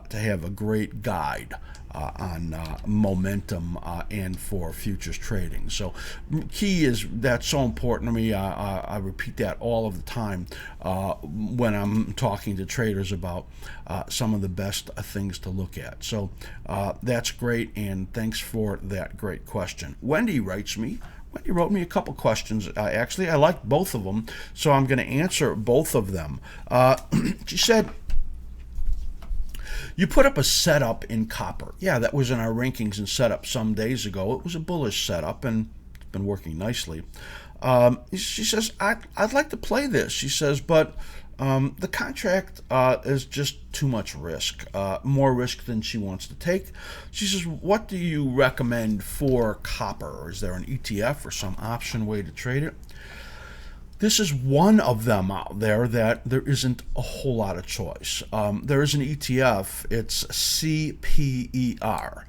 to have a great guide on momentum and for futures trading. So key is, that's so important to me. I repeat that all of the time when I'm talking to traders about some of the best things to look at. So that's great, and thanks for that great question. Wendy writes me. Wendy wrote me a couple questions. Actually, I liked both of them, so I'm going to answer both of them. She said, you put up a setup in copper. Yeah, that was in our rankings and setup some days ago. It was a bullish setup, and it's been working nicely. She says, I'd like to play this. She says, but the contract is just too much risk, more risk than she wants to take. She says, what do you recommend for copper? Or is there an ETF or some option way to trade it? This is one of them out there that there isn't a whole lot of choice. There is an ETF. It's CPER.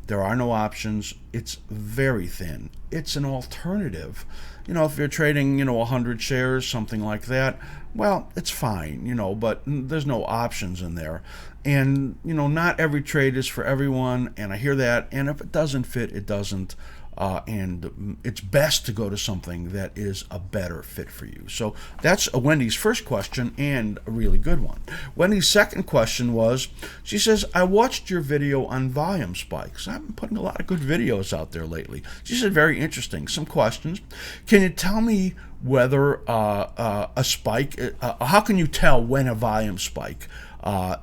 There are no options. It's very thin. It's an alternative. If you're trading, 100 shares, something like that, well, it's fine, but there's no options in there. And, not every trade is for everyone, and I hear that, and if it doesn't fit, it doesn't. And it's best to go to something that is a better fit for you. So that's Wendy's first question, and a really good one. Wendy's second question was, she says, I watched your video on volume spikes. I've been putting a lot of good videos out there lately. She said, very interesting. Some questions. Can you tell me whether a spike, how can you tell when a volume spike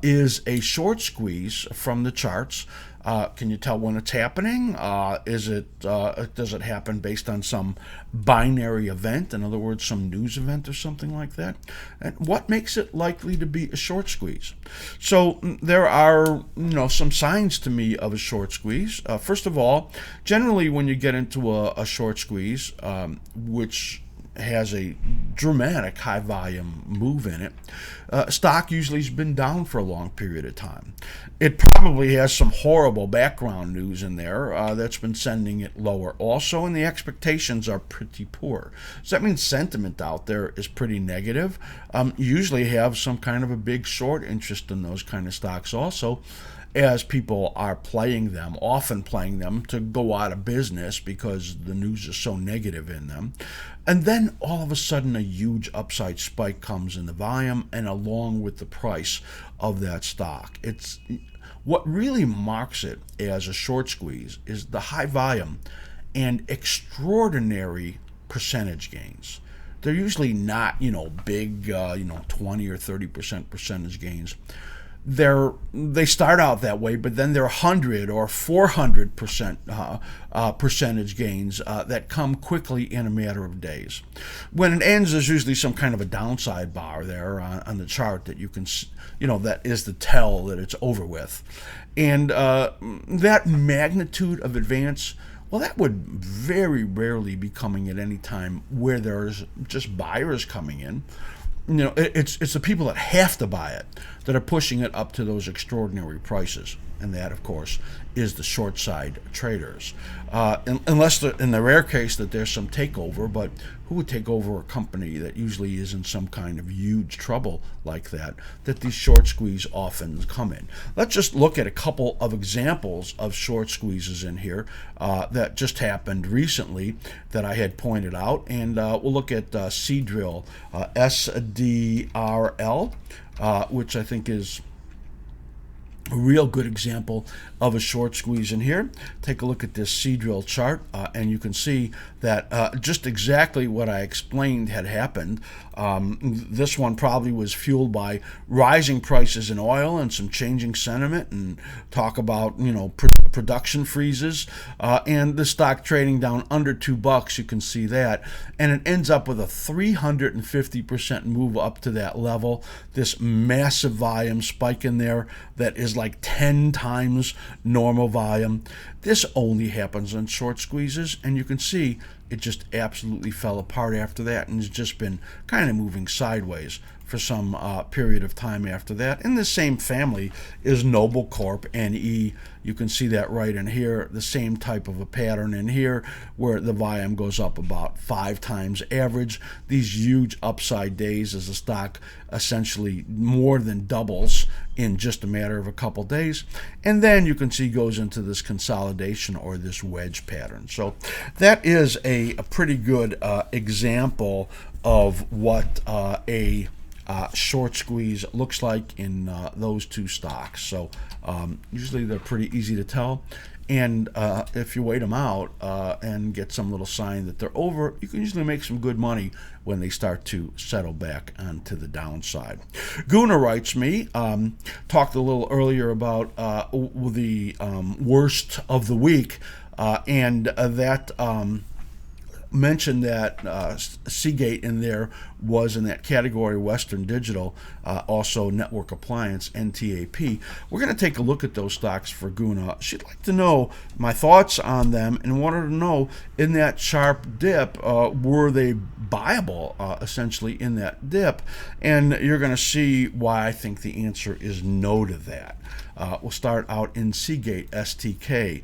is a short squeeze from the charts? Can you tell when it's happening? Does it happen based on some binary event? In other words, some news event or something like that? And what makes it likely to be a short squeeze? So there are, some signs to me of a short squeeze. First of all, generally when you get into a short squeeze, which has a dramatic high volume move in it, stock usually has been down for a long period of time. It probably has some horrible background news in there that's been sending it lower also, and the expectations are pretty poor. So that means sentiment out there is pretty negative. You usually have some kind of a big short interest in those kind of stocks also, as people are often playing them to go out of business because the news is so negative in them. And then all of a sudden a huge upside spike comes in the volume and along with the price of that stock. It's what really marks it as a short squeeze is the high volume and extraordinary percentage gains. They're usually not, big, 20 or 30% percentage gains. They start out that way, but then they're 100 or 400% percentage gains that come quickly in a matter of days. When it ends, there's usually some kind of a downside bar there on the chart that you can, that is the tell that it's over with. And that magnitude of advance, well, that would very rarely be coming at any time where there's just buyers coming in. It's the people that have to buy it that are pushing it up to those extraordinary prices. And that, of course, is the short side traders. Unless in the rare case that there's some takeover, but who would take over a company that usually is in some kind of huge trouble like that these short squeeze often come in? Let's just look at a couple of examples of short squeezes in here that just happened recently that I had pointed out, and we'll look at Seadrill, SDRL, which I think is a real good example of a short squeeze in here. Take a look at this Seadrill chart, and you can see that just exactly what I explained had happened. This one probably was fueled by rising prices in oil and some changing sentiment, and talk about production freezes, and the stock trading down under $2. You can see that, and it ends up with a 350% move up to that level. This massive volume spike in there that is like 10 times normal volume. This only happens on short squeezes, and you can see it just absolutely fell apart after that, and has just been kind of moving sideways for some period of time after that. In the same family is Noble Corp, NE. You can see that right in here, the same type of a pattern in here where the volume goes up about 5 times average. These huge upside days as the stock essentially more than doubles in just a matter of a couple days. And then you can see goes into this consolidation or this wedge pattern. So that is a pretty good example of what a short squeeze looks like in those two stocks. So usually they're pretty easy to tell, and if you wait them out and get some little sign that they're over, you can usually make some good money when they start to settle back onto the downside. Guna writes me, talked a little earlier about the worst of the week, and that mentioned that Seagate in there was in that category, Western Digital, also Network Appliance, NTAP. We're going to take a look at those stocks for Guna. She'd like to know my thoughts on them and wanted to know, in that sharp dip, were they buyable essentially in that dip? And you're going to see why I think the answer is no to that. We'll start out in Seagate, STK,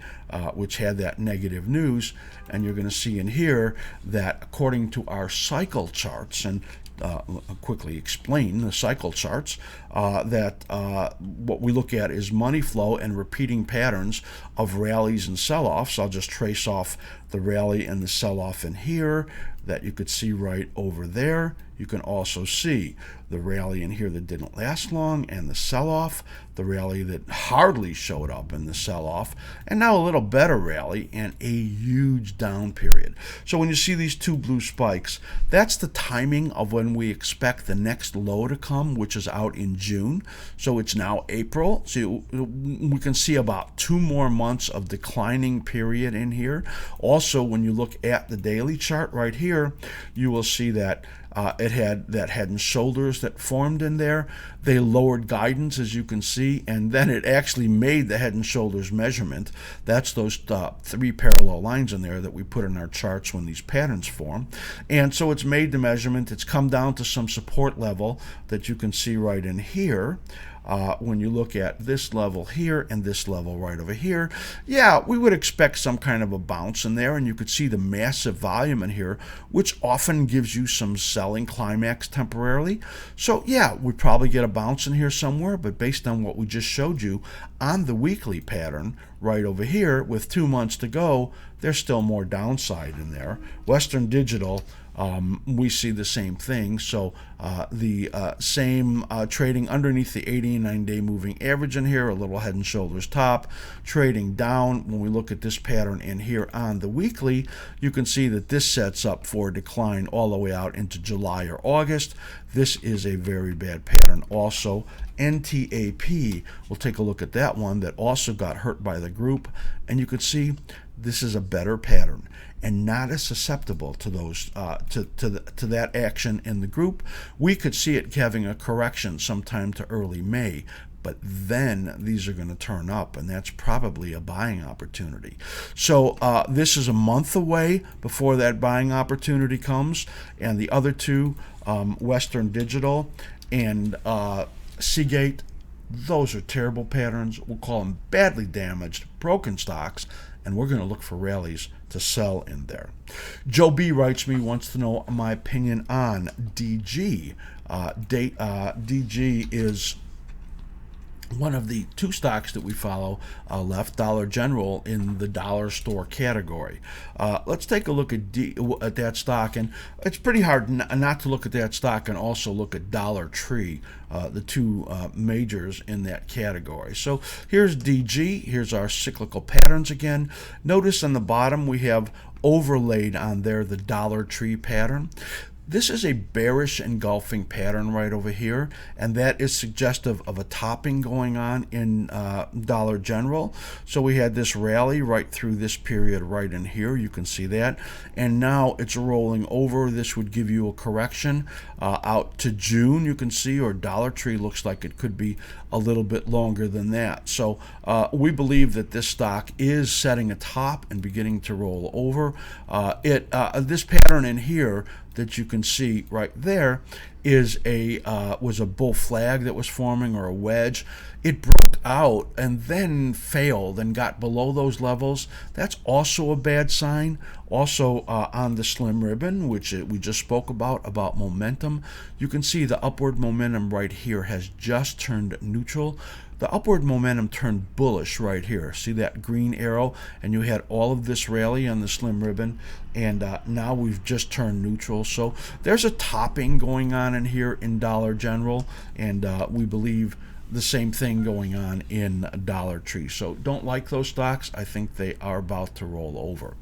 which had that negative news, and you're going to see in here that according to our cycle charts, and I'll quickly explain the cycle charts, that what we look at is money flow and repeating patterns of rallies and sell-offs. I'll just trace off the rally and the sell-off in here that you could see right over there. You can also see the rally in here that didn't last long, and the sell-off, the rally that hardly showed up in the sell-off, and now a little better rally and a huge down period. So when you see these two blue spikes, that's the timing of when we expect the next low to come, which is out in June. So it's now April. So we can see about 2 more months of declining period in here. Also, when you look at the daily chart right here, you will see that it had that head and shoulders that formed in there. They lowered guidance, as you can see, and then it actually made the head and shoulders measurement. That's those 3 parallel lines in there that we put in our charts when these patterns form. And so it's made the measurement. It's come down to some support level that you can see right in here. When you look at this level here and this level right over here, yeah, we would expect some kind of a bounce in there, and you could see the massive volume in here, which often gives you some selling climax temporarily. So yeah, we probably get a bounce in here somewhere, but based on what we just showed you on the weekly pattern right over here with 2 months to go, there's still more downside in there. Western Digital, we see the same thing. So the same trading underneath the 80 and 90-day moving average in here, a little head and shoulders top, trading down. When we look at this pattern in here on the weekly, you can see that this sets up for a decline all the way out into July or August. This is a very bad pattern also. NTAP, we'll take a look at that one that also got hurt by the group, and you can see this is a better pattern and not as susceptible to those to that action in the group. We could see it having a correction sometime to early May, but then these are going to turn up, and that's probably a buying opportunity. So this is a month away before that buying opportunity comes, and the other two, Western Digital and Seagate, Those are terrible patterns. We'll call them badly damaged, broken stocks, and we're going to look for rallies to sell in there. Joe B writes me, wants to know my opinion on DG. DG is one of the two stocks that we follow left, Dollar General in the dollar store category. Let's take a look at that stock, and it's pretty hard not to look at that stock and also look at Dollar Tree, the two majors in that category. So here's DG. Here's our cyclical patterns again. Notice on the bottom we have overlaid on there the Dollar Tree pattern. This is a bearish engulfing pattern right over here, and that is suggestive of a topping going on in Dollar General. So we had this rally right through this period right in here. You can see that. And now it's rolling over. This would give you a correction out to June, you can see, or Dollar Tree looks like it could be a little bit longer than that. So we believe that this stock is setting a top and beginning to roll over. This pattern in here that you can see right there is was a bull flag that was forming, or a wedge. It broke out and then failed and got below those levels. That's also a bad sign. Also on the slim ribbon, which we just spoke about momentum, you can see the upward momentum right here has just turned neutral. The upward momentum turned bullish right here. See that green arrow? And you had all of this rally on the slim ribbon, and now we've just turned neutral. So there's a topping going on in here in Dollar General, and we believe the same thing going on in Dollar Tree. So don't like those stocks. I think they are about to roll over.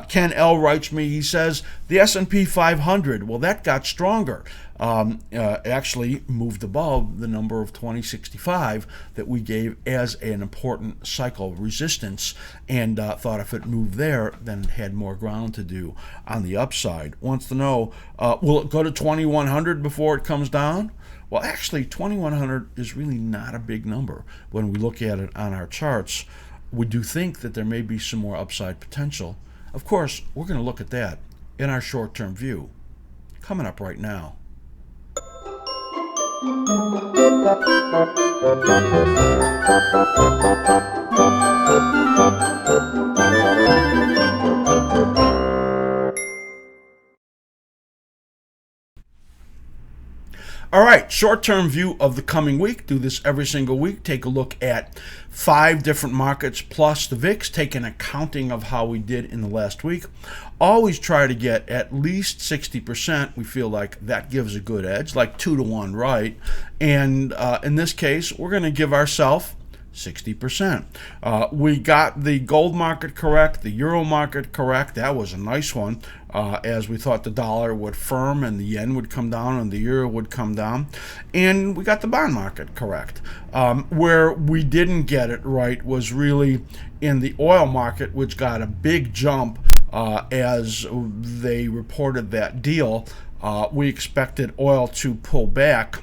Ken L writes me, he says, the S&P 500, well, that got stronger. Actually moved above the number of 2065 that we gave as an important cycle resistance, and thought if it moved there, then it had more ground to do on the upside. Wants to know, will it go to 2100 before it comes down? Well, actually, 2100 is really not a big number when we look at it on our charts. We do think that there may be some more upside potential. Of course, we're going to look at that in our short-term view. Coming up right now. All right, short-term view of the coming week. Do this every single week. Take a look at 5 different markets plus the VIX. Take an accounting of how we did in the last week. Always try to get at least 60%. We feel like that gives a good edge, like 2-to-1, right? And in this case, we're going to give ourselves 60%. We got the gold market correct, the euro market correct. That was a nice one, as we thought the dollar would firm and the yen would come down and the euro would come down. And we got the bond market correct. Where we didn't get it right was really in the oil market, which got a big jump as they reported that deal. We expected oil to pull back,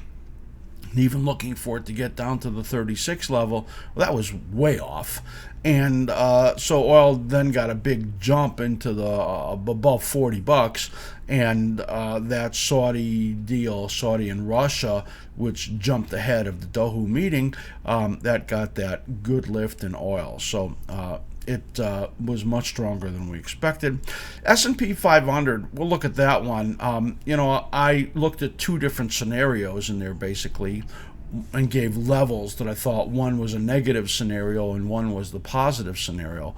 even looking for it to get down to the 36 level. Well, that was way off. And so oil then got a big jump into the above $40, and that Saudi deal, Saudi and Russia, which jumped ahead of the Doha meeting, that got that good lift in oil. So it was much stronger than we expected. S&P 500, we'll look at that one. I looked at 2 different scenarios in there basically, and gave levels that I thought one was a negative scenario and one was the positive scenario.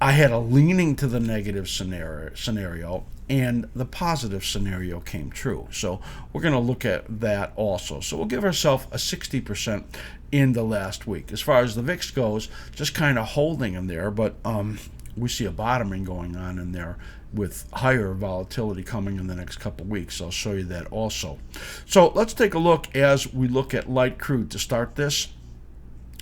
I had a leaning to the negative scenario, and the positive scenario came true. So we're going to look at that also. So we'll give ourselves a 60% in the last week. As far as the VIX goes, just kind of holding in there, but we see a bottoming going on in there with higher volatility coming in the next couple of weeks. I'll show you that also. So let's take a look as we look at light crude to start this.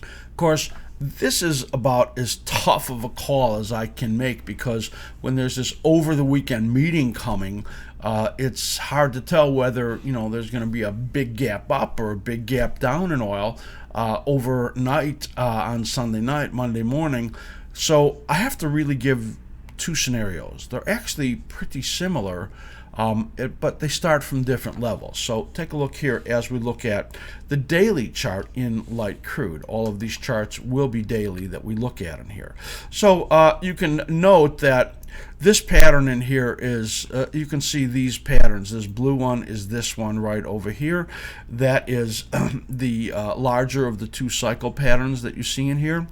Of course, this is about as tough of a call as I can make, because when there's this over the weekend meeting coming, it's hard to tell whether there's going to be a big gap up or a big gap down in oil overnight on Sunday night, Monday morning. So I have to really give two scenarios. They're actually pretty similar, but they start from different levels. So take a look here as we look at the daily chart in light crude. All of these charts will be daily that we look at in here. So you can note that this pattern in here is, you can see these patterns. This blue one is this one right over here. That is the larger of the two cycle patterns that you see in here.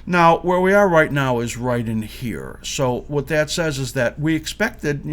Now, where we are right now is right in here. So what that says is that we expected,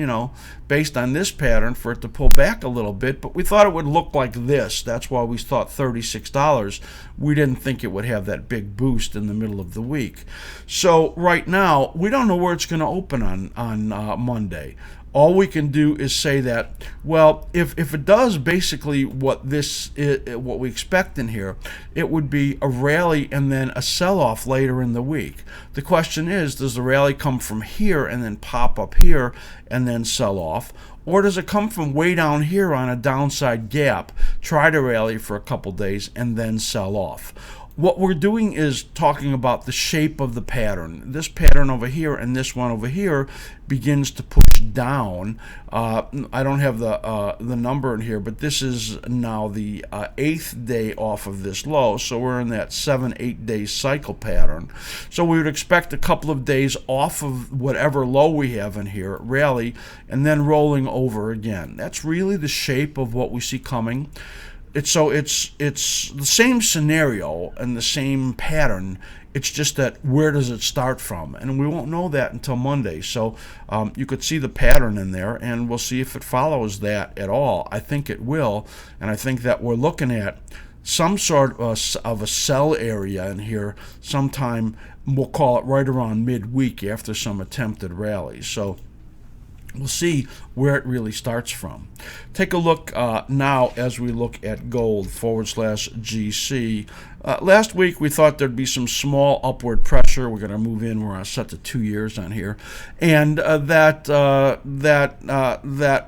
based on this pattern, for it to pull back a little bit, but we thought it would look like this. That's why we thought $36. We didn't think it would have that big boost in the middle of the week. So right now, we don't know where it's going to open on Monday. All we can do is say that, well, if it does basically what we expect in here, it would be a rally and then a sell-off later in the week. The question is, does the rally come from here and then pop up here and then sell off? Or does it come from way down here on a downside gap, try to rally for a couple days, and then sell off? What we're doing is talking about the shape of the pattern. This pattern over here and this one over here begins to push down. I don't have the number in here, but this is now the 8th day off of this low. So we're in that 7-8 day cycle pattern. So we would expect a couple of days off of whatever low we have in here, rally, and then rolling over again. That's really the shape of what we see coming. It's the same scenario and the same pattern. It's just that where does it start from? And we won't know that until Monday. So you could see the pattern in there, and we'll see if it follows that at all. I think it will, and I think that we're looking at some sort of a sell area in here sometime. We'll call it right around midweek after some attempted rallies. So we'll see where it really starts from. Take a look now as we look at gold /GC. Last week we thought there'd be some small upward pressure. We're going to move in. We're set to 2 years on here, and that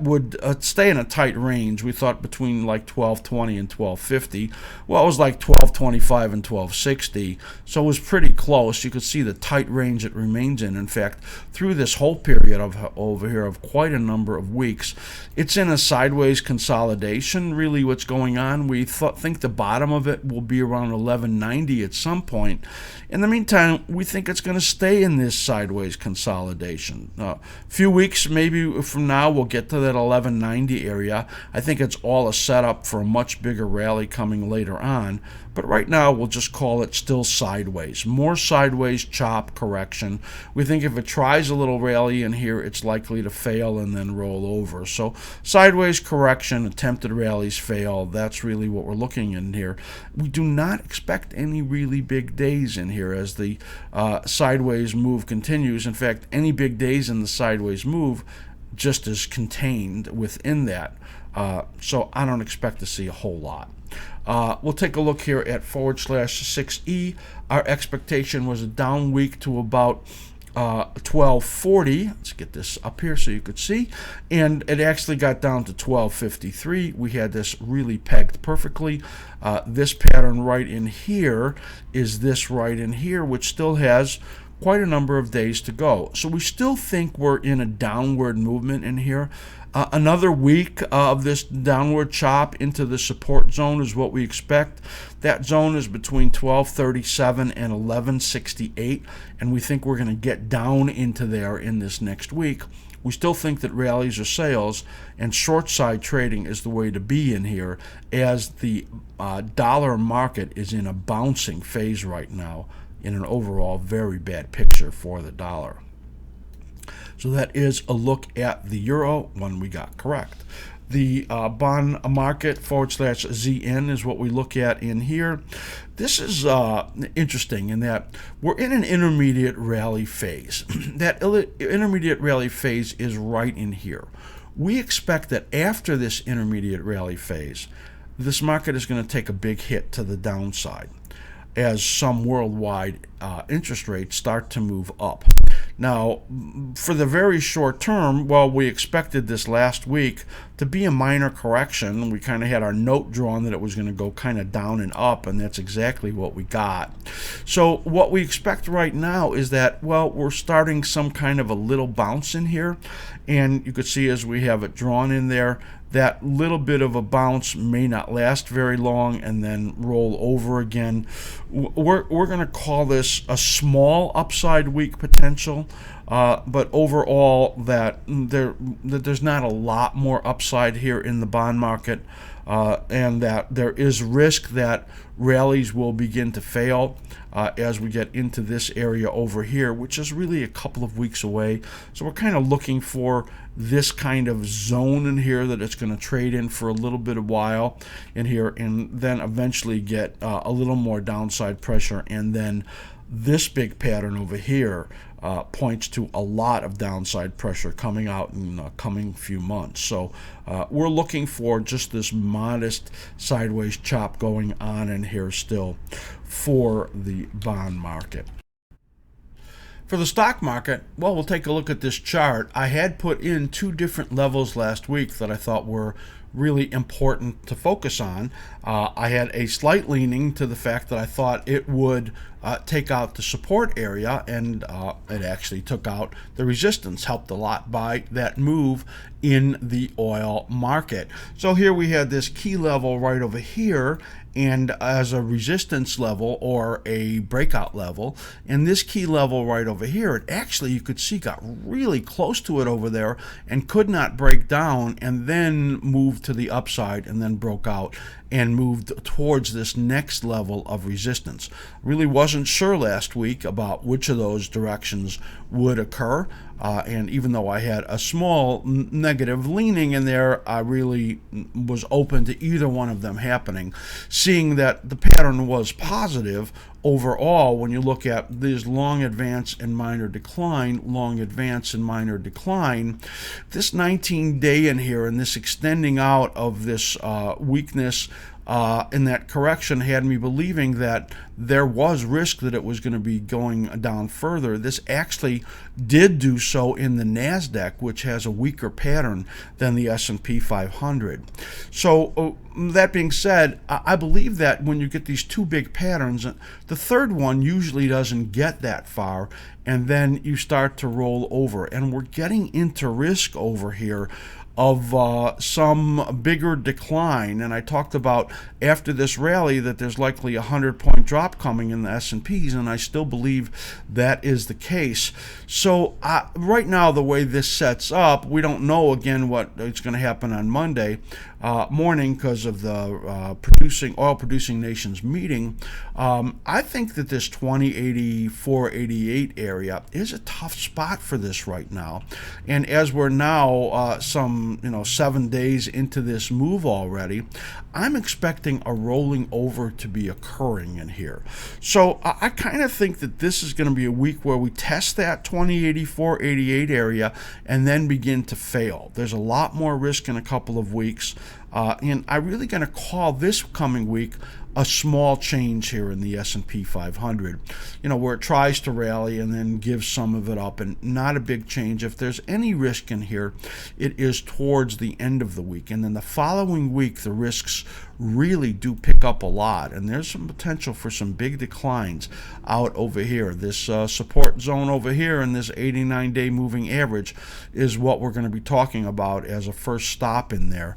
would stay in a tight range. We thought between like 1220 and 1250. Well, it was like 1225 and 1260, so it was pretty close. You could see the tight range it remains in. In fact, through this whole period of over here of quite a number of weeks, it's in a sideways consolidation. Really, what's going on? We think the bottom of it will be around 1190 at some point. In the meantime, we think it's going to stay in this sideways consolidation. A few weeks maybe from now, we'll get to that 1190 area. I think it's all a setup for a much bigger rally coming later on. But right now, we'll just call it still sideways. More sideways chop correction. We think if it tries a little rally in here, it's likely to fail and then roll over. So sideways correction, attempted rallies fail. That's really what we're looking in here. We do not expect any really big days in here as the sideways move continues. In fact, any big days in the sideways move just is contained within that. So I don't expect to see a whole lot. We'll take a look here at /6E. Our expectation was a down week to about 1240. Let's get this up here so you could see. And it actually got down to 1253. We had this really pegged perfectly. This pattern right in here is this right in here, which still has quite a number of days to go. So we still think we're in a downward movement in here. Another week of this downward chop into the support zone is what we expect. That zone is between 1237 and 1168, and we think we're going to get down into there in this next week. We still think that rallies are sales, and short side trading is the way to be in here, as the dollar market is in a bouncing phase right now in an overall very bad picture for the dollar. So that is a look at the euro, one we got correct. The bond market /ZN is what we look at in here. This is interesting in that we're in an intermediate rally phase. That intermediate rally phase is right in here. We expect that after this intermediate rally phase, this market is going to take a big hit to the downside as some worldwide interest rates start to move up. Now, for the very short term, well, we expected this last week to be a minor correction. We kind of had our note drawn that it was going to go kind of down and up, and that's exactly what we got. So what we expect right now is that, well, we're starting some kind of a little bounce in here, and you could see as we have it drawn in there, that little bit of a bounce may not last very long and then roll over again. We're going to call this a small upside week potential, but overall that there's not a lot more upside here in the bond market, and that there is risk that rallies will begin to fail as we get into this area over here, which is really a couple of weeks away. So we're kind of looking for this kind of zone in here that it's going to trade in for a little bit of while in here, and then eventually get a little more downside pressure, and then this big pattern over here points to a lot of downside pressure coming out in the coming few months. So we're looking for just this modest sideways chop going on in here still for the bond market. For the stock market, well, we'll take a look at this chart. I had put in two different levels last week that I thought were really important to focus on. I had a slight leaning to the fact that I thought it would take out the support area, and it actually took out the resistance, helped a lot by that move in the oil market. So here we had this key level right over here, and as a resistance level or a breakout level, and this key level right over here, it actually, you could see, got really close to it over there and could not break down, and then moved to the upside and then broke out and moved towards this next level of resistance. Really wasn't sure last week about which of those directions would occur, and even though I had a small negative leaning in there, I really was open to either one of them happening, seeing that the pattern was positive overall. When you look at these long advance and minor decline, long advance and minor decline, this 19-day in here and this extending out of this weakness in that correction had me believing that there was risk that it was going to be going down further. This actually did do so in the NASDAQ, which has a weaker pattern than the S&P 500. So that being said, I believe that when you get these two big patterns, the third one usually doesn't get that far, and then you start to roll over. And we're getting into risk over here of some bigger decline, and I talked about after this rally that there's likely a 100-point drop coming in the S&Ps, and I still believe that is the case. So right now, the way this sets up, we don't know again what is going to happen on Monday morning because of the oil producing nations meeting. I think that this 2084-88 area is a tough spot for this right now, and as we're now some 7 days into this move already, I'm expecting a rolling over to be occurring in here. So I kind of think that this is going to be a week where we test that 2084-88 area and then begin to fail. There's a lot more risk in a couple of weeks, and I'm really going to call this coming week a small change here in the S&P 500, where it tries to rally and then gives some of it up, and not a big change. If there's any risk in here, it is towards the end of the week, and then the following week the risks really do pick up a lot, and there's some potential for some big declines out over here. This support zone over here and this 89-day moving average is what we're going to be talking about as a first stop in there.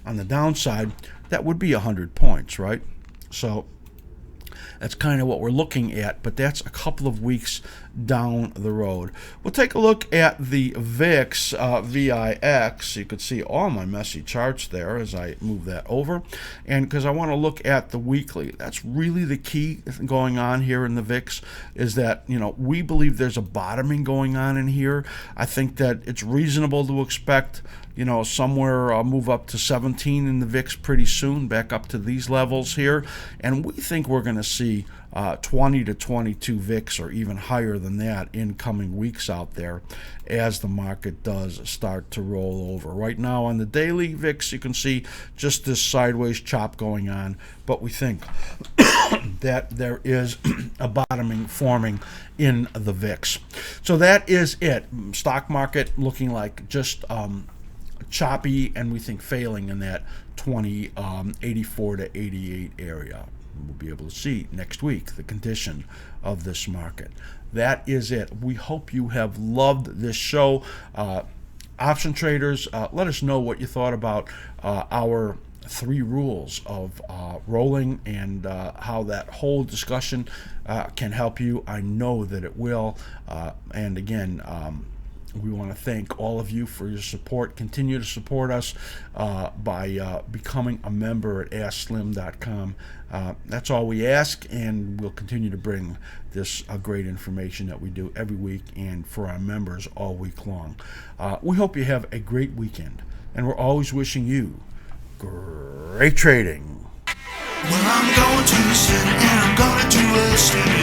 On the downside, that would be 100 points, right? So that's kind of what we're looking at, but that's a couple of weeks down the road. We'll take a look at the VIX, VIX. You could see all my messy charts there as I move that over, and because I want to look at the weekly. That's really the key going on here in the VIX, is that we believe there's a bottoming going on in here. I think that it's reasonable to expect somewhere move up to 17 in the VIX pretty soon, back up to these levels here, and we think we're going to see 20 to 22 VIX or even higher than that in coming weeks out there as the market does start to roll over. Right now on the daily VIX, you can see just this sideways chop going on, but we think that there is a bottoming forming in the VIX. So that is it. Stock market looking like just choppy, and we think failing in that 84 to 88 area. We'll be able to see next week the condition of this market. That is it. We hope you have loved this show. Option traders, let us know what you thought about our 3 rules of rolling and how that whole discussion can help you. I know that it will. And again, we want to thank all of you for your support. Continue to support us by becoming a member at askSlim.com. That's all we ask, and we'll continue to bring this great information that we do every week and for our members all week long. We hope you have a great weekend, and we're always wishing you great trading. Well, I'm going to the city and I'm gonna do a step.